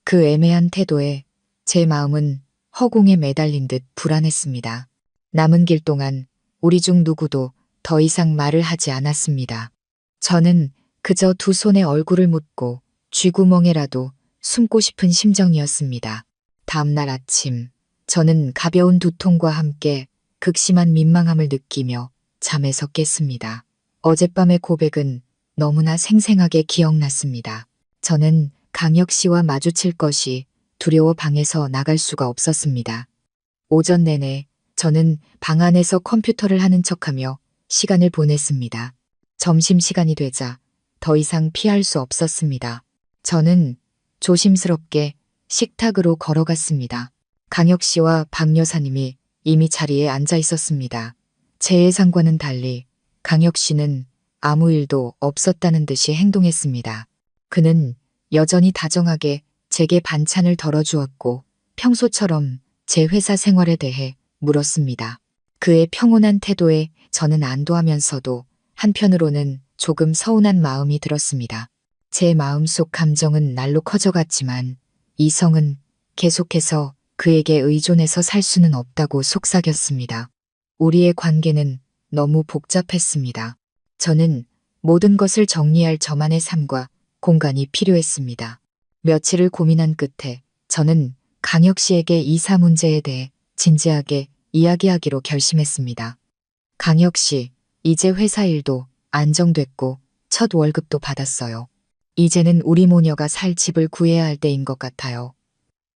그 애매한 태도에 제 마음은 허공에 매달린 듯 불안했습니다. 남은 길 동안 우리 중 누구도 더 이상 말을 하지 않았습니다. 저는 그저 두 손에 얼굴을 묻고 쥐구멍에라도 숨고 싶은 심정이었습니다. 다음 날 아침, 저는 가벼운 두통과 함께 극심한 민망함을 느끼며 잠에서 깼습니다. 어젯밤의 고백은 너무나 생생하게 기억났습니다. 저는 강혁 씨와 마주칠 것이 두려워 방에서 나갈 수가 없었습니다. 오전 내내 저는 방 안에서 컴퓨터를 하는 척하며 시간을 보냈습니다. 점심시간이 되자 더 이상 피할 수 없었습니다. 저는 조심스럽게 식탁으로 걸어갔습니다. 강혁 씨와 박 여사님이 이미 자리에 앉아 있었습니다. 제 예상과는 달리 강혁 씨는 아무 일도 없었다는 듯이 행동했습니다. 그는 여전히 다정하게 제게 반찬을 덜어주었고 평소처럼 제 회사 생활에 대해 물었습니다. 그의 평온한 태도에 저는 안도하면서도 한편으로는 조금 서운한 마음이 들었습니다. 제 마음속 감정은 날로 커져갔지만 이성은 계속해서 그에게 의존해서 살 수는 없다고 속삭였습니다. 우리의 관계는 너무 복잡했습니다. 저는 모든 것을 정리할 저만의 삶과 공간이 필요했습니다. 며칠을 고민한 끝에 저는 강혁 씨에게 이사 문제에 대해 진지하게 이야기하기로 결심했습니다. 강혁 씨, 이제 회사 일도 안정됐고 첫 월급도 받았어요. 이제는 우리 모녀가 살 집을 구해야 할 때인 것 같아요.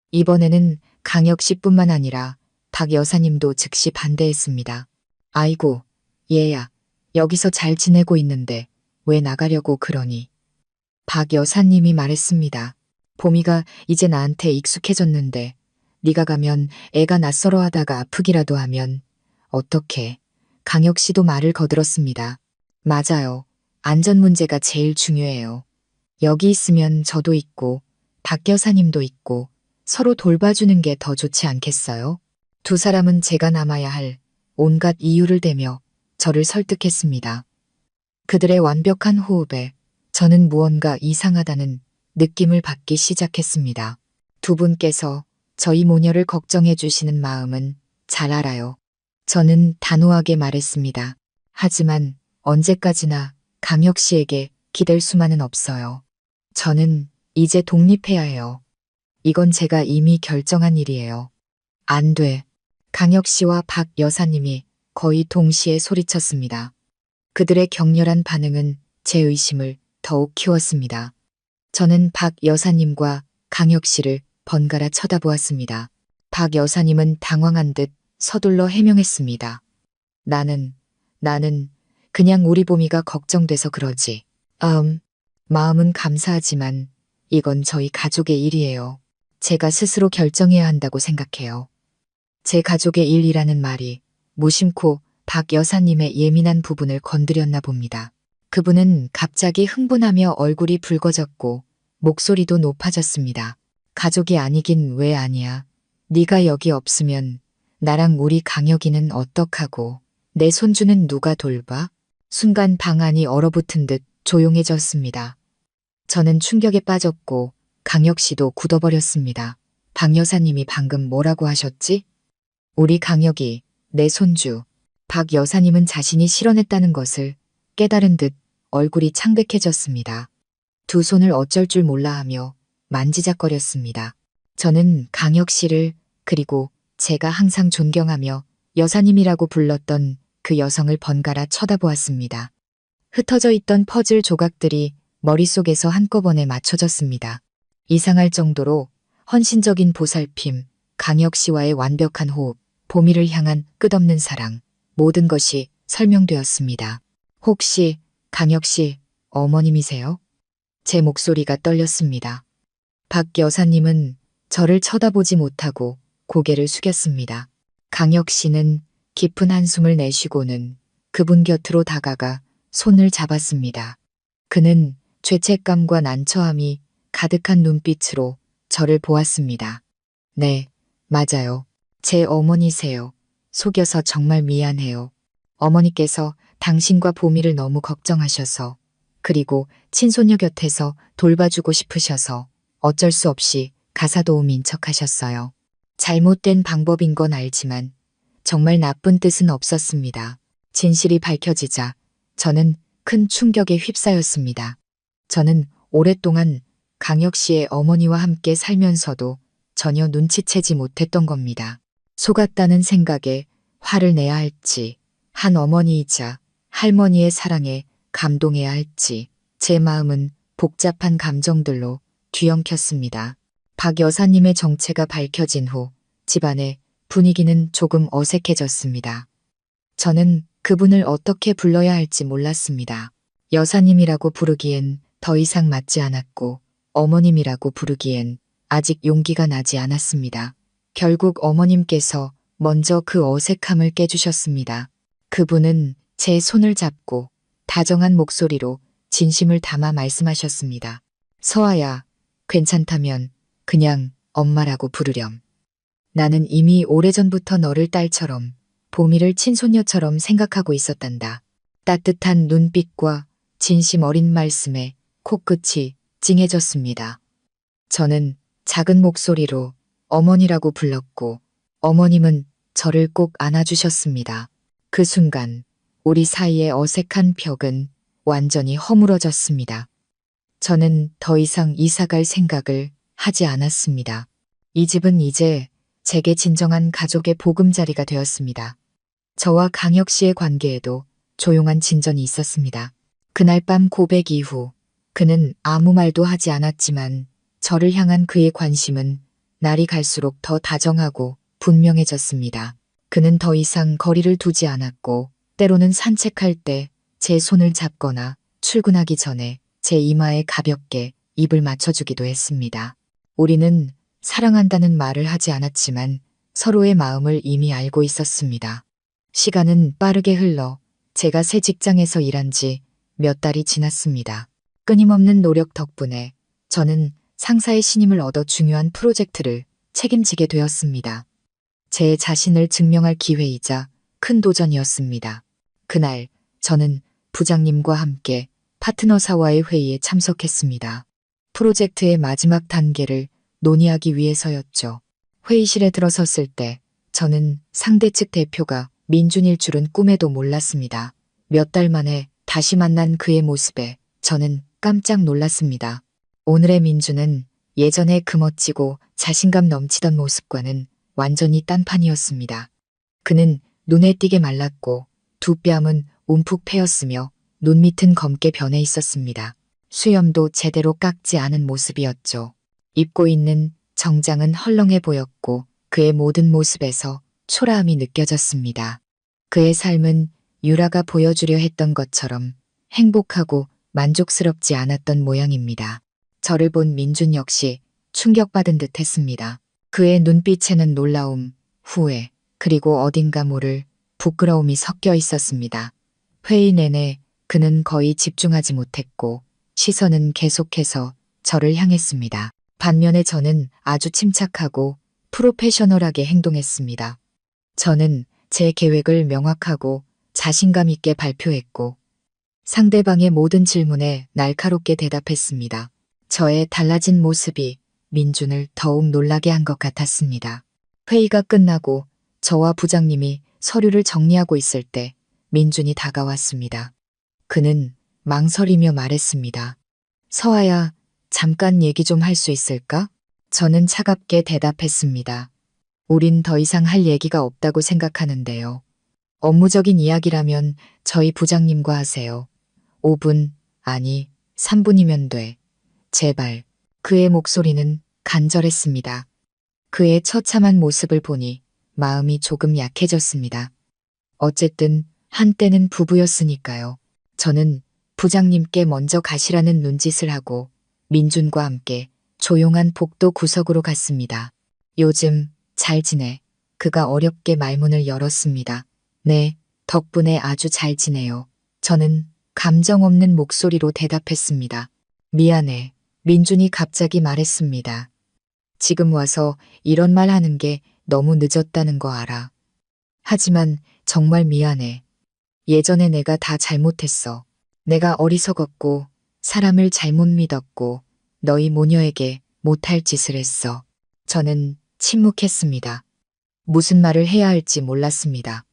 이번에는 강혁 씨뿐만 아니라 박 여사님도 즉시 반대했습니다. 아이고, 얘야, 여기서 잘 지내고 있는데 왜 나가려고 그러니? 박 여사님이 말했습니다. 봄이가 이제 나한테 익숙해졌는데 네가 가면 애가 낯설어 하다가 아프기라도 하면 어떡해. 강혁 씨도 말을 거들었습니다. 맞아요. 안전 문제가 제일 중요해요. 여기 있으면 저도 있고 박 여사님도 있고 서로 돌봐주는 게 더 좋지 않겠어요? 두 사람은 제가 남아야 할 온갖 이유를 대며 저를 설득했습니다. 그들의 완벽한 호흡에 저는 무언가 이상하다는 느낌을 받기 시작했습니다. 두 분께서 저희 모녀를 걱정해 주시는 마음은 잘 알아요. 저는 단호하게 말했습니다. 하지만 언제까지나 강혁 씨에게 기댈 수만은 없어요. 저는 이제 독립해야 해요. 이건 제가 이미 결정한 일이에요. 안 돼. 강혁 씨와 박 여사님이 거의 동시에 소리쳤습니다. 그들의 격렬한 반응은 제 의심을 더욱 키웠습니다. 저는 박 여사님과 강혁 씨를 번갈아 쳐다보았습니다. 박 여사님은 당황한 듯 서둘러 해명했습니다. 나는 그냥 우리 봄이가 걱정돼서 그러지. 마음은 감사하지만 이건 저희 가족의 일이에요. 제가 스스로 결정해야 한다고 생각해요. 제 가족의 일이라는 말이 무심코 박 여사님의 예민한 부분을 건드렸나 봅니다. 그분은 갑자기 흥분하며 얼굴이 붉어졌고 목소리도 높아졌습니다. 가족이 아니긴 왜 아니야. 네가 여기 없으면 나랑 우리 강혁이는 어떡하고 내 손주는 누가 돌봐? 순간 방 안이 얼어붙은 듯 조용해졌습니다. 저는 충격에 빠졌고 강혁 씨도 굳어버렸습니다. 박 여사님이 방금 뭐라고 하셨지? 우리 강혁이 내 손주. 박 여사님은 자신이 실언했다는 것을 깨달은 듯 얼굴이 창백해졌습니다. 두 손을 어쩔 줄 몰라 하며 만지작거렸습니다. 저는 강혁 씨를 그리고 제가 항상 존경하며 여사님이라고 불렀던 그 여성을 번갈아 쳐다보았습니다. 흩어져 있던 퍼즐 조각들이 머릿속에서 한꺼번에 맞춰졌습니다. 이상할 정도로 헌신적인 보살핌, 강혁 씨와의 완벽한 호흡, 봄이를 향한 끝없는 사랑, 모든 것이 설명되었습니다. 혹시 강혁 씨 어머님이세요? 제 목소리가 떨렸습니다. 박 여사님은 저를 쳐다보지 못하고 고개를 숙였습니다. 강혁 씨는 깊은 한숨을 내쉬고는 그분 곁으로 다가가 손을 잡았습니다. 그는 죄책감과 난처함이 가득한 눈빛으로 저를 보았습니다. 네, 맞아요. 제 어머니세요. 속여서 정말 미안해요. 어머니께서 당신과 보미를 너무 걱정하셔서 그리고 친손녀 곁에서 돌봐주고 싶으셔서 어쩔 수 없이 가사도우미인 척하셨어요. 잘못된 방법인 건 알지만 정말 나쁜 뜻은 없었습니다. 진실이 밝혀지자 저는 큰 충격에 휩싸였습니다. 저는 오랫동안 강혁 씨의 어머니와 함께 살면서도 전혀 눈치채지 못했던 겁니다. 속았다는 생각에 화를 내야 할지, 한 어머니이자 할머니의 사랑에 감동해야 할지, 제 마음은 복잡한 감정들로 뒤엉켰습니다. 박 여사님의 정체가 밝혀진 후 집안의 분위기는 조금 어색해졌습니다. 저는 그분을 어떻게 불러야 할지 몰랐습니다. 여사님이라고 부르기엔 더 이상 맞지 않았고 어머님이라고 부르기엔 아직 용기가 나지 않았습니다. 결국 어머님께서 먼저 그 어색함을 깨주셨습니다. 그분은 제 손을 잡고 다정한 목소리로 진심을 담아 말씀하셨습니다. 서아야, 괜찮다면 그냥 엄마라고 부르렴. 나는 이미 오래전부터 너를 딸처럼, 보미를 친손녀처럼 생각하고 있었단다. 따뜻한 눈빛과 진심 어린 말씀에 코끝이 찡해졌습니다. 저는 작은 목소리로 어머니라고 불렀고 어머님은 저를 꼭 안아주셨습니다. 그 순간 우리 사이의 어색한 벽은 완전히 허물어졌습니다. 저는 더 이상 이사갈 생각을 하지 않았습니다. 이 집은 이제 제게 진정한 가족의 보금자리가 되었습니다. 저와 강혁 씨의 관계에도 조용한 진전이 있었습니다. 그날 밤 고백 이후 그는 아무 말도 하지 않았지만 저를 향한 그의 관심은 날이 갈수록 더 다정하고 분명해졌습니다. 그는 더 이상 거리를 두지 않았고 때로는 산책할 때 제 손을 잡거나 출근하기 전에 제 이마에 가볍게 입을 맞춰주기도 했습니다. 우리는 사랑한다는 말을 하지 않았지만 서로의 마음을 이미 알고 있었습니다. 시간은 빠르게 흘러 제가 새 직장에서 일한 지 몇 달이 지났습니다. 끊임없는 노력 덕분에 저는 상사의 신임을 얻어 중요한 프로젝트를 책임지게 되었습니다. 제 자신을 증명할 기회이자 큰 도전이었습니다. 그날 저는 부장님과 함께 파트너사와의 회의에 참석했습니다. 프로젝트의 마지막 단계를 논의하기 위해서였죠. 회의실에 들어섰을 때 저는 상대 측 대표가 민준일 줄은 꿈에도 몰랐습니다. 몇 달 만에 다시 만난 그의 모습에 저는 깜짝 놀랐습니다. 오늘의 민준은 예전에 그 멋지고 자신감 넘치던 모습과는 완전히 딴판이었습니다. 그는 눈에 띄게 말랐고 두 뺨은 움푹 패였으며 눈 밑은 검게 변해 있었습니다. 수염도 제대로 깎지 않은 모습이었죠. 입고 있는 정장은 헐렁해 보였고 그의 모든 모습에서 초라함이 느껴졌습니다. 그의 삶은 유라가 보여주려 했던 것처럼 행복하고 만족스럽지 않았던 모양입니다. 저를 본 민준 역시 충격받은 듯 했습니다. 그의 눈빛에는 놀라움, 후회, 그리고 어딘가 모를 부끄러움이 섞여 있었습니다. 회의 내내 그는 거의 집중하지 못했고 시선은 계속해서 저를 향했습니다. 반면에 저는 아주 침착하고 프로페셔널하게 행동했습니다. 저는 제 계획을 명확하고 자신감 있게 발표했고 상대방의 모든 질문에 날카롭게 대답했습니다. 저의 달라진 모습이 민준을 더욱 놀라게 한 것 같았습니다. 회의가 끝나고 저와 부장님이 서류를 정리하고 있을 때 민준이 다가왔습니다. 그는 망설이며 말했습니다. 서아야, 잠깐 얘기 좀 할 수 있을까? 저는 차갑게 대답했습니다. 우린 더 이상 할 얘기가 없다고 생각하는데요. 업무적인 이야기라면 저희 부장님과 하세요. 5분, 아니, 3분이면 돼. 제발. 그의 목소리는 간절했습니다. 그의 처참한 모습을 보니 마음이 조금 약해졌습니다. 어쨌든 한때는 부부였으니까요. 저는 부장님께 먼저 가시라는 눈짓을 하고 민준과 함께 조용한 복도 구석으로 갔습니다. 요즘 잘 지내. 그가 어렵게 말문을 열었습니다. 네, 덕분에 아주 잘 지내요. 저는 감정 없는 목소리로 대답했습니다. 미안해. 민준이 갑자기 말했습니다. 지금 와서 이런 말 하는 게 너무 늦었다는 거 알아. 하지만 정말 미안해. 예전에 내가 다 잘못했어. 내가 어리석었고 사람을 잘못 믿었고 너희 모녀에게 못할 짓을 했어. 저는 침묵했습니다. 무슨 말을 해야 할지 몰랐습니다.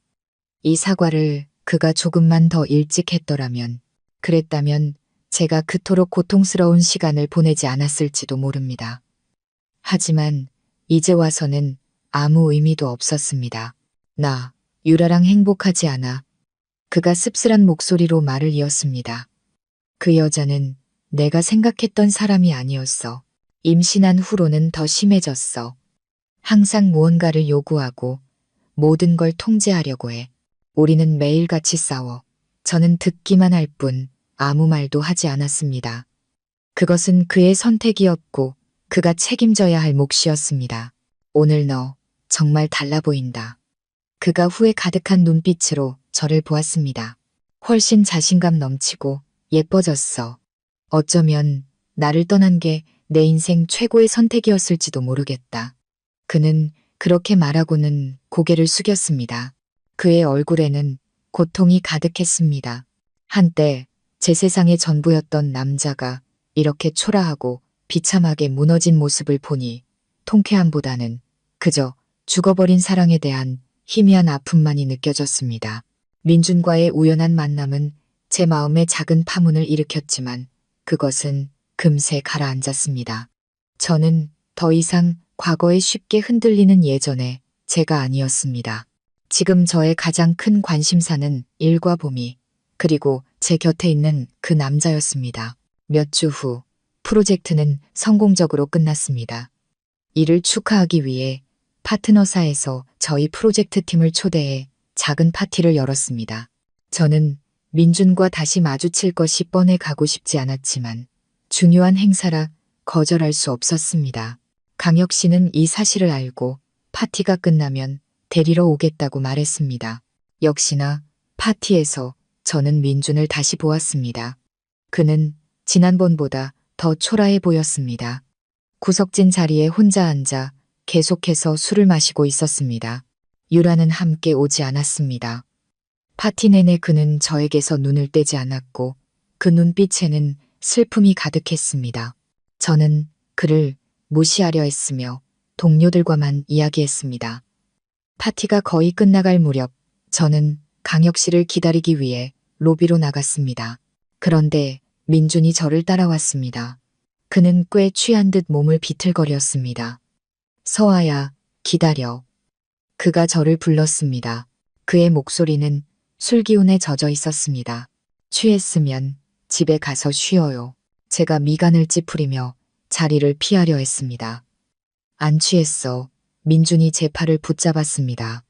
이 사과를 그가 조금만 더 일찍 했더라면, 그랬다면 제가 그토록 고통스러운 시간을 보내지 않았을지도 모릅니다. 하지만 이제 와서는 아무 의미도 없었습니다. 나, 유라랑 행복하지 않아. 그가 씁쓸한 목소리로 말을 이었습니다. 그 여자는 내가 생각했던 사람이 아니었어. 임신한 후로는 더 심해졌어. 항상 무언가를 요구하고 모든 걸 통제하려고 해. 우리는 매일같이 싸워. 저는 듣기만 할 뿐 아무 말도 하지 않았습니다. 그것은 그의 선택이었고 그가 책임져야 할 몫이었습니다. 오늘 너 정말 달라 보인다. 그가 후회 가득한 눈빛으로 저를 보았습니다. 훨씬 자신감 넘치고 예뻐졌어. 어쩌면 나를 떠난 게 내 인생 최고의 선택이었을지도 모르겠다. 그는 그렇게 말하고는 고개를 숙였습니다. 그의 얼굴에는 고통이 가득했습니다. 한때 제 세상의 전부였던 남자가 이렇게 초라하고 비참하게 무너진 모습을 보니 통쾌함보다는 그저 죽어버린 사랑에 대한 희미한 아픔만이 느껴졌습니다. 민준과의 우연한 만남은 제 마음에 작은 파문을 일으켰지만 그것은 금세 가라앉았습니다. 저는 더 이상 과거에 쉽게 흔들리는 예전의 제가 아니었습니다. 지금 저의 가장 큰 관심사는 일과 봄이, 그리고 제 곁에 있는 그 남자였습니다. 몇 주 후 프로젝트는 성공적으로 끝났습니다. 이를 축하하기 위해 파트너사에서 저희 프로젝트 팀을 초대해 작은 파티를 열었습니다. 저는 민준과 다시 마주칠 것이 뻔해 가고 싶지 않았지만 중요한 행사라 거절할 수 없었습니다. 강혁 씨는 이 사실을 알고 파티가 끝나면 데리러 오겠다고 말했습니다. 역시나 파티에서 저는 민준을 다시 보았습니다. 그는 지난번보다 더 초라해 보였습니다. 구석진 자리에 혼자 앉아 계속해서 술을 마시고 있었습니다. 유라는 함께 오지 않았습니다. 파티 내내 그는 저에게서 눈을 떼지 않았고 그 눈빛에는 슬픔이 가득했습니다. 저는 그를 무시하려 했으며 동료들과만 이야기했습니다. 파티가 거의 끝나갈 무렵 저는 강혁 씨를 기다리기 위해 로비로 나갔습니다. 그런데 민준이 저를 따라왔습니다. 그는 꽤 취한 듯 몸을 비틀거렸습니다. 서아야, 기다려. 그가 저를 불렀습니다. 그의 목소리는 술 기운에 젖어 있었습니다. 취했으면 집에 가서 쉬어요. 제가 미간을 찌푸리며 자리를 피하려 했습니다. 안 취했어. 민준이 제 팔을 붙잡았습니다.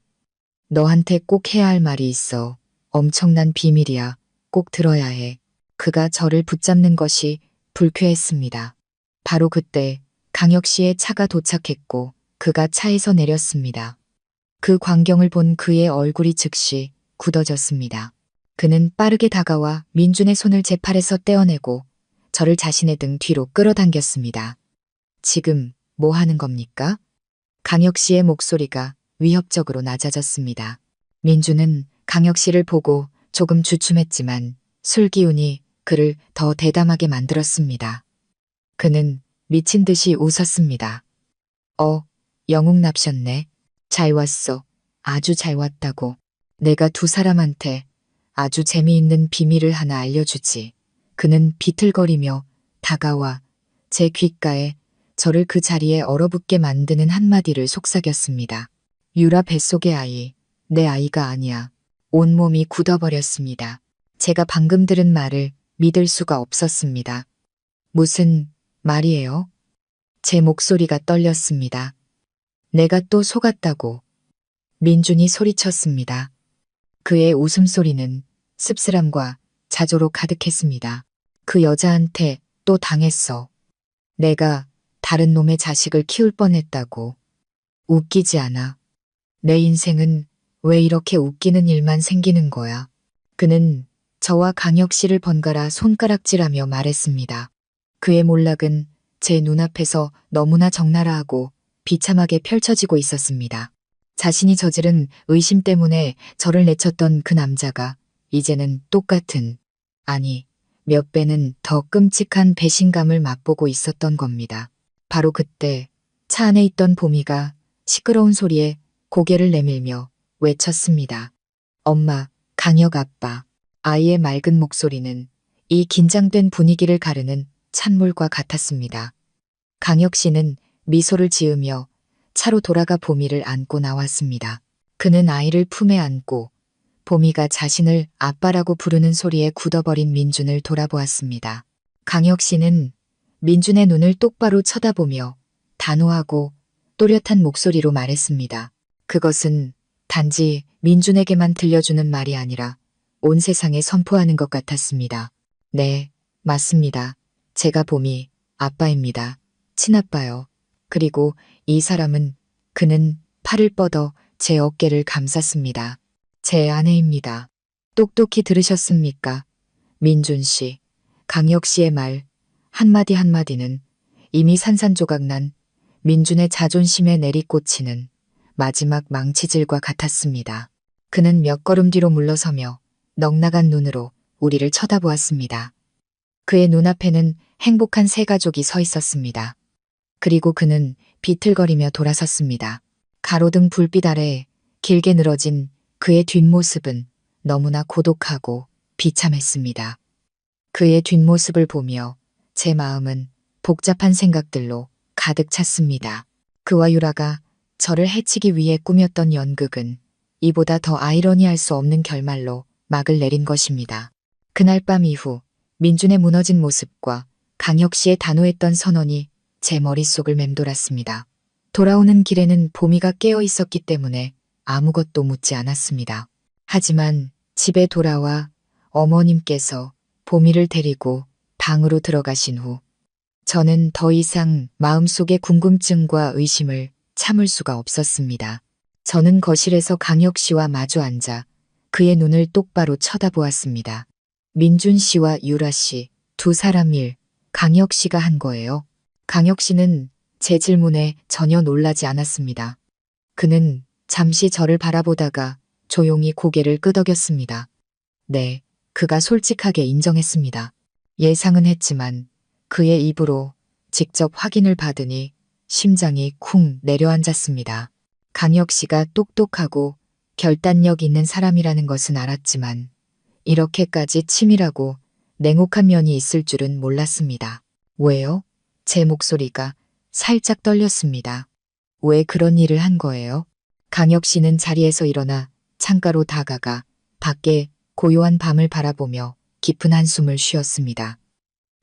너한테 꼭 해야 할 말이 있어. 엄청난 비밀이야. 꼭 들어야 해. 그가 저를 붙잡는 것이 불쾌했습니다. 바로 그때 강혁 씨의 차가 도착했고 그가 차에서 내렸습니다. 그 광경을 본 그의 얼굴이 즉시 굳어졌습니다. 그는 빠르게 다가와 민준의 손을 제 팔에서 떼어내고 저를 자신의 등 뒤로 끌어당겼습니다. 지금 뭐 하는 겁니까? 강혁 씨의 목소리가 위협적으로 낮아졌습니다. 민준은 강혁 씨를 보고 조금 주춤했지만 술 기운이 그를 더 대담하게 만들었습니다. 그는 미친 듯이 웃었습니다. 영웅 납셨네. 잘 왔어. 아주 잘 왔다고. 내가 두 사람한테 아주 재미있는 비밀을 하나 알려주지. 그는 비틀거리며 다가와 제 귓가에 저를 그 자리에 얼어붙게 만드는 한마디를 속삭였습니다. 유라 뱃속의 아이, 내 아이가 아니야. 온몸이 굳어버렸습니다. 제가 방금 들은 말을 믿을 수가 없었습니다. 무슨 말이에요? 제 목소리가 떨렸습니다. 내가 또 속았다고. 민준이 소리쳤습니다. 그의 웃음소리는 씁쓸함과 자조로 가득했습니다. 그 여자한테 또 당했어. 내가 다른 놈의 자식을 키울 뻔했다고. 웃기지 않아. 내 인생은 왜 이렇게 웃기는 일만 생기는 거야. 그는 저와 강혁 씨를 번갈아 손가락질하며 말했습니다. 그의 몰락은 제 눈앞에서 너무나 적나라하고 비참하게 펼쳐지고 있었습니다. 자신이 저지른 의심 때문에 저를 내쳤던 그 남자가 이제는 똑같은, 아니, 몇 배는 더 끔찍한 배신감을 맛보고 있었던 겁니다. 바로 그때 차 안에 있던 보미가 시끄러운 소리에 고개를 내밀며 외쳤습니다. 엄마, 강혁 아빠. 아이의 맑은 목소리는 이 긴장된 분위기를 가르는 찬물과 같았습니다. 강혁 씨는 미소를 지으며 차로 돌아가 보미를 안고 나왔습니다. 그는 아이를 품에 안고 보미가 자신을 아빠라고 부르는 소리에 굳어버린 민준을 돌아보았습니다. 강혁 씨는 민준의 눈을 똑바로 쳐다보며 단호하고 또렷한 목소리로 말했습니다. 그것은 단지 민준에게만 들려주는 말이 아니라 온 세상에 선포하는 것 같았습니다. 네, 맞습니다. 제가 보미 아빠입니다. 친아빠요. 그리고 이 사람은, 그는 팔을 뻗어 제 어깨를 감쌌습니다. 제 아내입니다. 똑똑히 들으셨습니까? 민준 씨, 강혁 씨의 말 한마디 한마디는 이미 산산조각난 민준의 자존심에 내리꽂히는 마지막 망치질과 같았습니다. 그는 몇 걸음 뒤로 물러서며 넉나간 눈으로 우리를 쳐다보았습니다. 그의 눈앞에는 행복한 세 가족이 서 있었습니다. 그리고 그는 비틀거리며 돌아섰습니다. 가로등 불빛 아래 길게 늘어진 그의 뒷모습은 너무나 고독하고 비참했습니다. 그의 뒷모습을 보며 제 마음은 복잡한 생각들로 가득 찼습니다. 그와 유라가 저를 해치기 위해 꾸몄던 연극은 이보다 더 아이러니할 수 없는 결말로 막을 내린 것입니다. 그날 밤 이후 민준의 무너진 모습과 강혁 씨의 단호했던 선언이 제 머릿속을 맴돌았습니다. 돌아오는 길에는 보미가 깨어 있었기 때문에 아무것도 묻지 않았습니다. 하지만 집에 돌아와 어머님께서 보미를 데리고 방으로 들어가신 후 저는 더 이상 마음속의 궁금증과 의심을 참을 수가 없었습니다. 저는 거실에서 강혁 씨와 마주 앉아 그의 눈을 똑바로 쳐다보았습니다. 민준 씨와 유라 씨, 두 사람 일, 강혁 씨가 한 거예요. 강혁 씨는 제 질문에 전혀 놀라지 않았습니다. 그는 잠시 저를 바라보다가 조용히 고개를 끄덕였습니다. 네, 그가 솔직하게 인정했습니다. 예상은 했지만 그의 입으로 직접 확인을 받으니 심장이 쿵 내려앉았습니다. 강혁 씨가 똑똑하고 결단력 있는 사람이라는 것은 알았지만 이렇게까지 치밀하고 냉혹한 면이 있을 줄은 몰랐습니다. 왜요? 제 목소리가 살짝 떨렸습니다. 왜 그런 일을 한 거예요? 강혁 씨는 자리에서 일어나 창가로 다가가 밖에 고요한 밤을 바라보며 깊은 한숨을 쉬었습니다.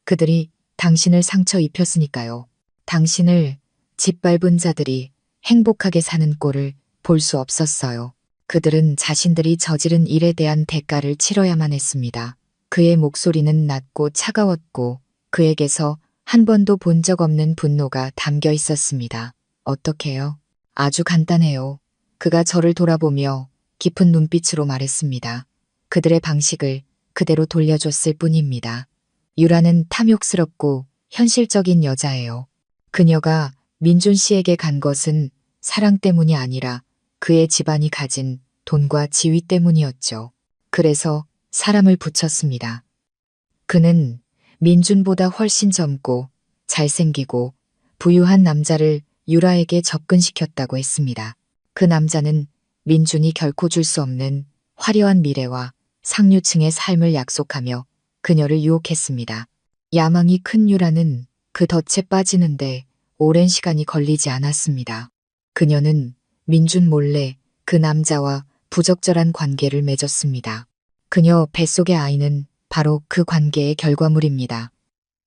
그들이 당신을 상처 입혔으니까요. 당신을 짓밟은 자들이 행복하게 사는 꼴을 볼 수 없었어요. 그들은 자신들이 저지른 일에 대한 대가를 치러야만 했습니다. 그의 목소리는 낮고 차가웠고 그에게서 한 번도 본 적 없는 분노가 담겨 있었습니다. 어떻게요? 아주 간단해요. 그가 저를 돌아보며 깊은 눈빛으로 말했습니다. 그들의 방식을 그대로 돌려줬을 뿐입니다. 유라는 탐욕스럽고 현실적인 여자예요. 그녀가 민준 씨에게 간 것은 사랑 때문이 아니라 그의 집안이 가진 돈과 지위 때문이었죠. 그래서 사람을 붙였습니다. 그는 민준보다 훨씬 젊고 잘생기고 부유한 남자를 유라에게 접근시켰다고 했습니다. 그 남자는 민준이 결코 줄 수 없는 화려한 미래와 상류층의 삶을 약속하며 그녀를 유혹했습니다. 야망이 큰 유라는 그 덫에 빠지는데 오랜 시간이 걸리지 않았습니다. 그녀는 민준 몰래 그 남자와 부적절한 관계를 맺었습니다. 그녀 뱃속의 아이는 바로 그 관계의 결과물입니다.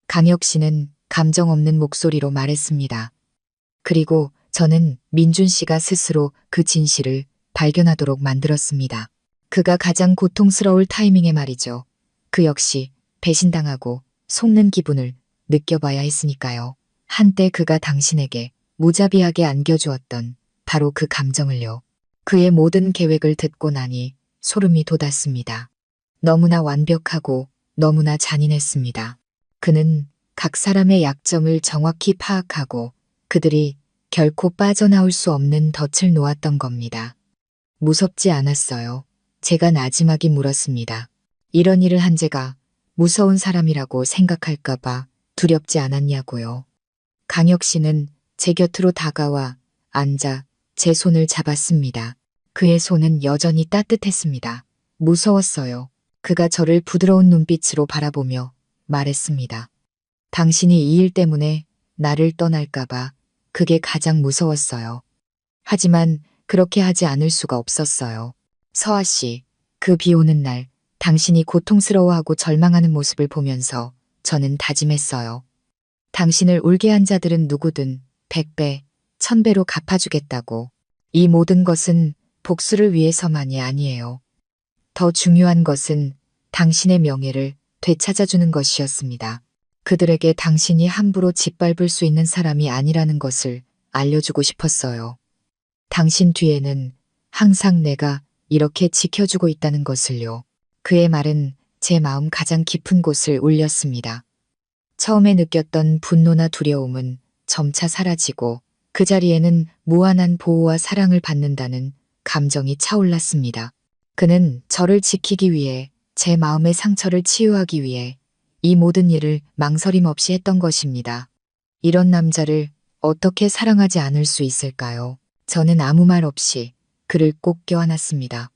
강혁 씨는 감정 없는 목소리로 말했습니다. 그리고 저는 민준 씨가 스스로 그 진실을 발견하도록 만들었습니다. 그가 가장 고통스러울 타이밍에 말이죠. 그 역시 배신당하고 속는 기분을 느껴봐야 했으니까요. 한때 그가 당신에게 무자비하게 안겨주었던 바로 그 감정을요. 그의 모든 계획을 듣고 나니 소름이 돋았습니다. 너무나 완벽하고 너무나 잔인했습니다. 그는 각 사람의 약점을 정확히 파악하고 그들이 결코 빠져나올 수 없는 덫을 놓았던 겁니다. 무섭지 않았어요. 제가 나지막이 물었습니다. 이런 일을 한 제가 무서운 사람이라고 생각할까봐 두렵지 않았냐고요. 강혁 씨는 제 곁으로 다가와 앉아 제 손을 잡았습니다. 그의 손은 여전히 따뜻했습니다. 무서웠어요. 그가 저를 부드러운 눈빛으로 바라보며 말했습니다. 당신이 이 일 때문에 나를 떠날까봐 그게 가장 무서웠어요. 하지만 그렇게 하지 않을 수가 없었어요. 서아 씨, 그 비 오는 날 당신이 고통스러워하고 절망하는 모습을 보면서 저는 다짐했어요. 당신을 울게 한 자들은 누구든 100배, 1000배로 갚아주겠다고. 이 모든 것은 복수를 위해서만이 아니에요. 더 중요한 것은 당신의 명예를 되찾아주는 것이었습니다. 그들에게 당신이 함부로 짓밟을 수 있는 사람이 아니라는 것을 알려주고 싶었어요. 당신 뒤에는 항상 내가 이렇게 지켜주고 있다는 것을요. 그의 말은 제 마음 가장 깊은 곳을 울렸습니다. 처음에 느꼈던 분노나 두려움은 점차 사라지고 그 자리에는 무한한 보호와 사랑을 받는다는 감정이 차올랐습니다. 그는 저를 지키기 위해 제 마음의 상처를 치유하기 위해 이 모든 일을 망설임 없이 했던 것입니다. 이런 남자를 어떻게 사랑하지 않을 수 있을까요? 저는 아무 말 없이 그를 꼭 껴안았습니다.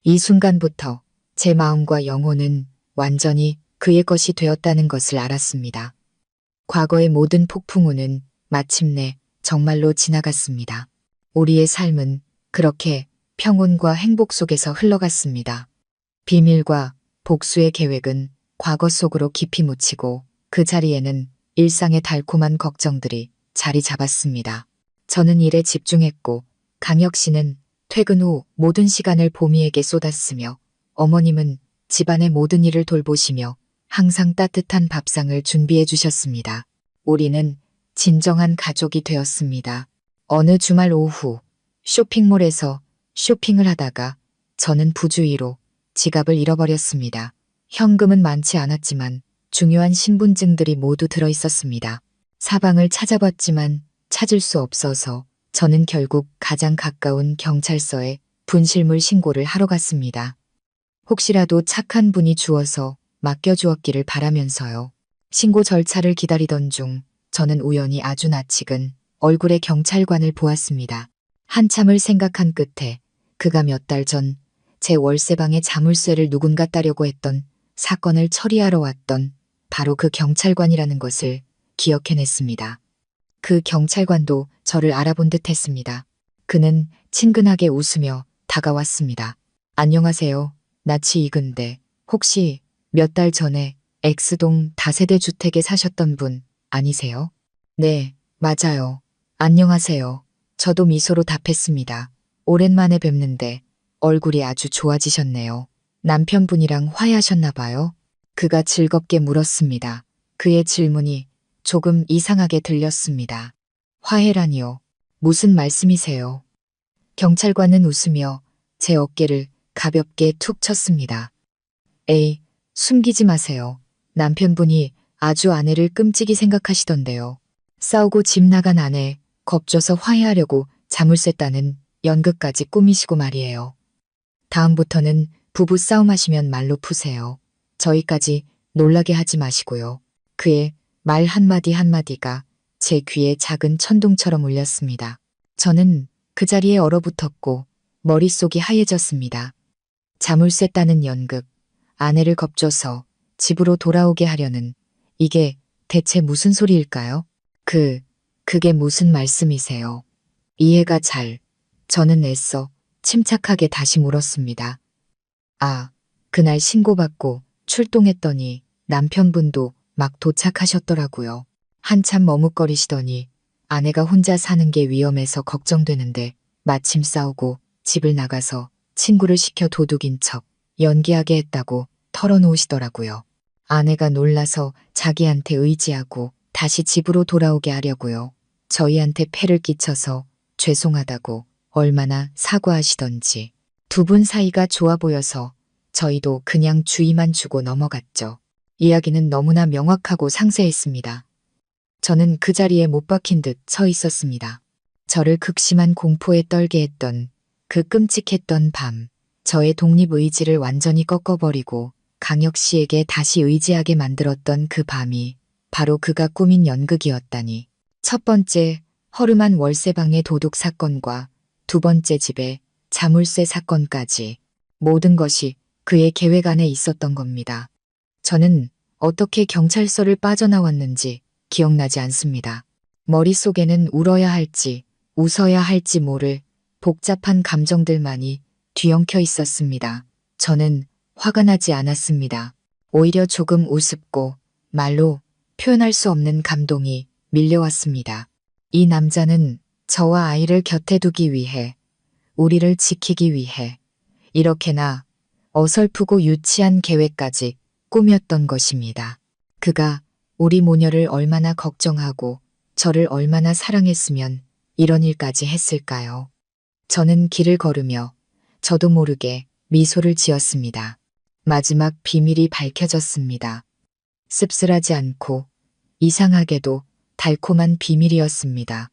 이 순간부터 제 마음과 영혼은 완전히 그의 것이 되었다는 것을 알았습니다. 과거의 모든 폭풍우는 마침내 정말로 지나갔습니다. 우리의 삶은 그렇게 평온과 행복 속에서 흘러갔습니다. 비밀과 복수의 계획은 과거 속으로 깊이 묻히고 그 자리에는 일상의 달콤한 걱정들이 자리 잡았습니다. 저는 일에 집중했고 강혁 씨는 퇴근 후 모든 시간을 보미에게 쏟았으며 어머님은 집안의 모든 일을 돌보시며 항상 따뜻한 밥상을 준비해 주셨습니다. 우리는 진정한 가족이 되었습니다. 어느 주말 오후 쇼핑몰에서 쇼핑을 하다가 저는 부주의로 지갑을 잃어버렸습니다. 현금은 많지 않았지만 중요한 신분증들이 모두 들어 있었습니다. 사방을 찾아봤지만 찾을 수 없어서 저는 결국 가장 가까운 경찰서에 분실물 신고를 하러 갔습니다. 혹시라도 착한 분이 주어서 맡겨주었기를 바라면서요. 신고 절차를 기다리던 중 저는 우연히 아주 낯익은 얼굴의 경찰관을 보았습니다. 한참을 생각한 끝에 그가 몇 달 전 제 월세방에 자물쇠를 누군가 따려고 했던 사건을 처리하러 왔던 바로 그 경찰관이라는 것을 기억해냈습니다. 그 경찰관도 저를 알아본 듯 했습니다. 그는 친근하게 웃으며 다가왔습니다. 안녕하세요. 낯이 익은데 혹시 몇 달 전에 X동 다세대 주택에 사셨던 분 아니세요? 네, 맞아요. 안녕하세요. 저도 미소로 답했습니다. 오랜만에 뵙는데 얼굴이 아주 좋아지셨네요. 남편분이랑 화해하셨나 봐요. 그가 즐겁게 물었습니다. 그의 질문이 조금 이상하게 들렸습니다. 화해라니요. 무슨 말씀이세요? 경찰관은 웃으며 제 어깨를 가볍게 툭 쳤습니다. 에이, 숨기지 마세요. 남편분이 아주 아내를 끔찍이 생각하시던데요. 싸우고 집 나간 아내 겁줘서 화해하려고 자물쇠 따는 연극까지 꾸미시고 말이에요. 다음부터는 부부 싸움하시면 말로 푸세요. 저희까지 놀라게 하지 마시고요. 그의 말 한마디 한마디가 제 귀에 작은 천둥처럼 울렸습니다. 저는 그 자리에 얼어붙었고 머릿속이 하얘졌습니다. 자물쇠 따는 연극, 아내를 겁줘서 집으로 돌아오게 하려는 이게 대체 무슨 소리일까요? 그게 무슨 말씀이세요? 이해가 저는 애써 침착하게 다시 물었습니다. 아, 그날 신고받고 출동했더니 남편분도 막 도착하셨더라고요. 한참 머뭇거리시더니 아내가 혼자 사는 게 위험해서 걱정되는데 마침 싸우고 집을 나가서 친구를 시켜 도둑인 척 연기하게 했다고 털어놓으시더라고요. 아내가 놀라서 자기한테 의지하고 다시 집으로 돌아오게 하려고요. 저희한테 폐를 끼쳐서 죄송하다고 얼마나 사과하시던지. 두 분 사이가 좋아 보여서 저희도 그냥 주의만 주고 넘어갔죠. 이야기는 너무나 명확하고 상세했습니다. 저는 그 자리에 못 박힌 듯 서 있었습니다. 저를 극심한 공포에 떨게 했던 그 끔찍했던 밤, 저의 독립의지를 완전히 꺾어버리고 강혁 씨에게 다시 의지하게 만들었던 그 밤이 바로 그가 꾸민 연극이었다니. 첫 번째 허름한 월세방의 도둑 사건과 두 번째 집의 자물쇠 사건까지 모든 것이 그의 계획 안에 있었던 겁니다. 저는 어떻게 경찰서를 빠져나왔는지 기억나지 않습니다. 머릿속에는 울어야 할지 웃어야 할지 모를 복잡한 감정들만이 뒤엉켜 있었습니다. 저는 화가 나지 않았습니다. 오히려 조금 우습고 말로 표현할 수 없는 감동이 밀려왔습니다. 이 남자는 저와 아이를 곁에 두기 위해, 우리를 지키기 위해 이렇게나 어설프고 유치한 계획까지 꾸몄던 것입니다. 그가 우리 모녀를 얼마나 걱정하고 저를 얼마나 사랑했으면 이런 일까지 했을까요? 저는 길을 걸으며 저도 모르게 미소를 지었습니다. 마지막 비밀이 밝혀졌습니다. 씁쓸하지 않고 이상하게도 달콤한 비밀이었습니다.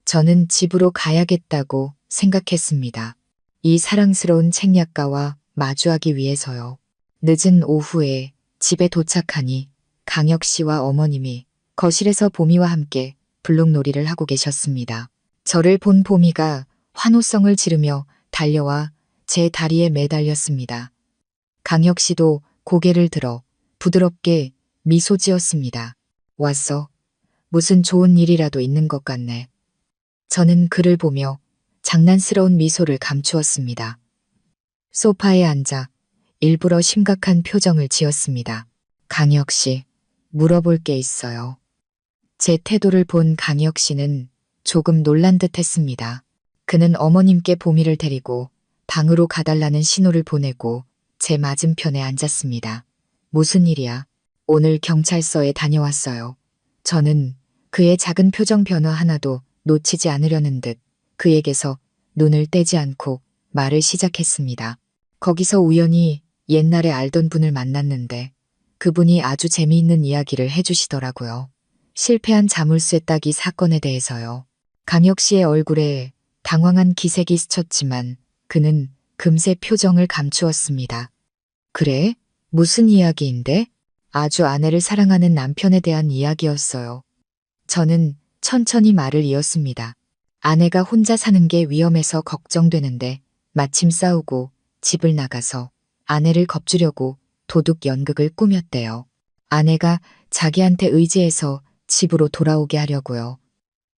저는 집으로 가야겠다고 생각했습니다. 이 사랑스러운 책략가와 마주하기 위해서요. 늦은 오후에 집에 도착하니 강혁 씨와 어머님이 거실에서 보미와 함께 블록놀이를 하고 계셨습니다. 저를 본 보미가 환호성을 지르며 달려와 제 다리에 매달렸습니다. 강혁 씨도 고개를 들어 부드럽게 미소 지었습니다. 왔어. 무슨 좋은 일이라도 있는 것 같네. 저는 그를 보며 장난스러운 미소를 감추었습니다. 소파에 앉아 일부러 심각한 표정을 지었습니다. 강혁 씨, 물어볼 게 있어요. 제 태도를 본 강혁 씨는 조금 놀란 듯 했습니다. 그는 어머님께 보미를 데리고 방으로 가달라는 신호를 보내고 제 맞은편에 앉았습니다. 무슨 일이야? 오늘 경찰서에 다녀왔어요. 저는 그의 작은 표정 변화 하나도 놓치지 않으려는 듯 그에게서 눈을 떼지 않고 말을 시작했습니다. 거기서 우연히 옛날에 알던 분을 만났는데 그분이 아주 재미있는 이야기를 해주시더라고요. 실패한 자물쇠 따기 사건에 대해서요. 강혁 씨의 얼굴에 당황한 기색이 스쳤지만 그는 금세 표정을 감추었습니다. 그래? 무슨 이야기인데? 아주 아내를 사랑하는 남편에 대한 이야기였어요. 저는 천천히 말을 이었습니다. 아내가 혼자 사는 게 위험해서 걱정되는데 마침 싸우고 집을 나가서 아내를 겁주려고 도둑 연극을 꾸몄대요. 아내가 자기한테 의지해서 집으로 돌아오게 하려고요.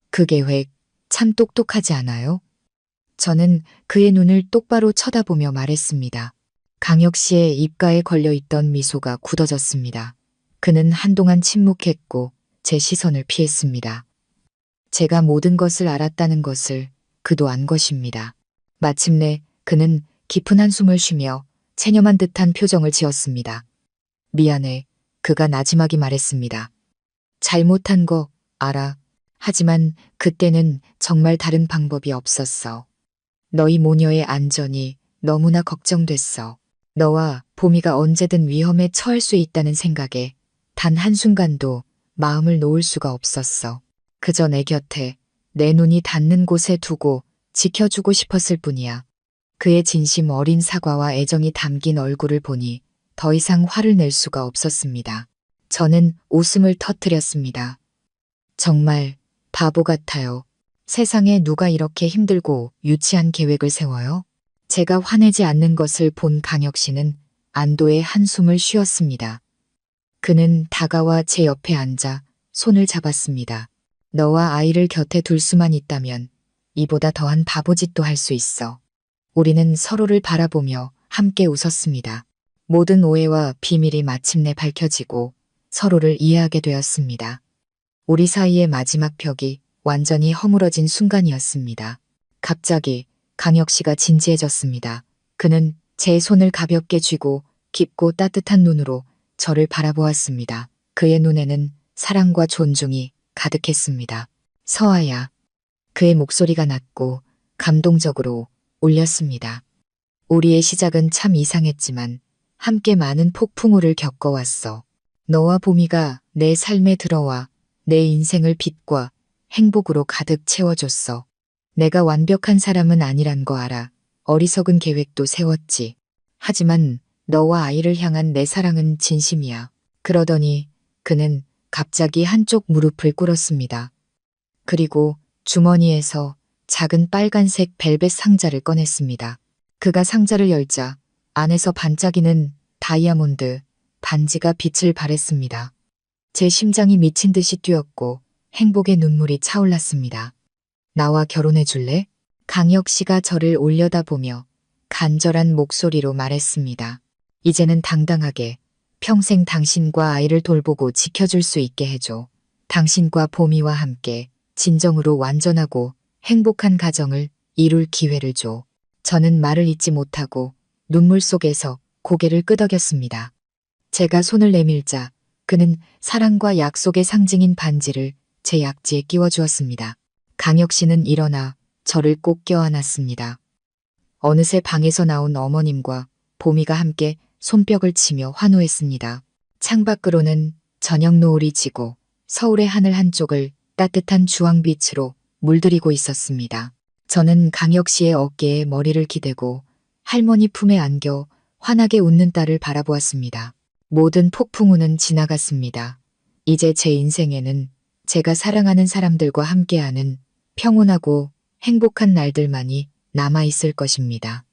그 계획 참 똑똑하지 않아요? 저는 그의 눈을 똑바로 쳐다보며 말했습니다. 강혁 씨의 입가에 걸려있던 미소가 굳어졌습니다. 그는 한동안 침묵했고 제 시선을 피했습니다. 제가 모든 것을 알았다는 것을 그도 안 것입니다. 마침내 그는 깊은 한숨을 쉬며 체념한 듯한 표정을 지었습니다. 미안해. 그가 나지막이 말했습니다. 잘못한 거 알아. 하지만 그때는 정말 다른 방법이 없었어. 너희 모녀의 안전이 너무나 걱정됐어. 너와 보미가 언제든 위험에 처할 수 있다는 생각에 단 한순간도 마음을 놓을 수가 없었어. 그저 내 곁에 내 눈이 닿는 곳에 두고 지켜주고 싶었을 뿐이야. 그의 진심 어린 사과와 애정이 담긴 얼굴을 보니 더 이상 화를 낼 수가 없었습니다. 저는 웃음을 터뜨렸습니다. 정말 바보 같아요. 세상에 누가 이렇게 힘들고 유치한 계획을 세워요? 제가 화내지 않는 것을 본 강혁 씨는 안도의 한숨을 쉬었습니다. 그는 다가와 제 옆에 앉아 손을 잡았습니다. 너와 아이를 곁에 둘 수만 있다면 이보다 더한 바보짓도 할 수 있어. 우리는 서로를 바라보며 함께 웃었습니다. 모든 오해와 비밀이 마침내 밝혀지고 서로를 이해하게 되었습니다. 우리 사이의 마지막 벽이 완전히 허물어진 순간이었습니다. 갑자기 강혁 씨가 진지해졌습니다. 그는 제 손을 가볍게 쥐고 깊고 따뜻한 눈으로 저를 바라보았습니다. 그의 눈에는 사랑과 존중이 가득했습니다. 서아야. 그의 목소리가 낮고 감동적으로 울렸습니다. 우리의 시작은 참 이상했지만 함께 많은 폭풍우를 겪어왔어. 너와 보미가 내 삶에 들어와 내 인생을 빛과 행복으로 가득 채워줬어. 내가 완벽한 사람은 아니란 거 알아. 어리석은 계획도 세웠지. 하지만 너와 아이를 향한 내 사랑은 진심이야. 그러더니 그는 갑자기 한쪽 무릎을 꿇었습니다. 그리고 주머니에서 작은 빨간색 벨벳 상자를 꺼냈습니다. 그가 상자를 열자 안에서 반짝이는 다이아몬드 반지가 빛을 발했습니다. 제 심장이 미친 듯이 뛰었고 행복의 눈물이 차올랐습니다. 나와 결혼해 줄래? 강혁 씨가 저를 올려다보며 간절한 목소리로 말했습니다. 이제는 당당하게 평생 당신과 아이를 돌보고 지켜줄 수 있게 해줘. 당신과 보미와 함께 진정으로 완전하고 행복한 가정을 이룰 기회를 줘. 저는 말을 잇지 못하고 눈물 속에서 고개를 끄덕였습니다. 제가 손을 내밀자 그는 사랑과 약속의 상징인 반지를 제 약지에 끼워주었습니다. 강혁 씨는 일어나 저를 꼭 껴안았습니다. 어느새 방에서 나온 어머님과 보미가 함께 손뼉을 치며 환호했습니다. 창밖으로는 저녁 노을이 지고 서울의 하늘 한쪽을 따뜻한 주황빛으로 물들이고 있었습니다. 저는 강혁 씨의 어깨에 머리를 기대고 할머니 품에 안겨 환하게 웃는 딸을 바라보았습니다. 모든 폭풍우는 지나갔습니다. 이제 제 인생에는 제가 사랑하는 사람들과 함께하는 평온하고 행복한 날들만이 남아있을 것입니다.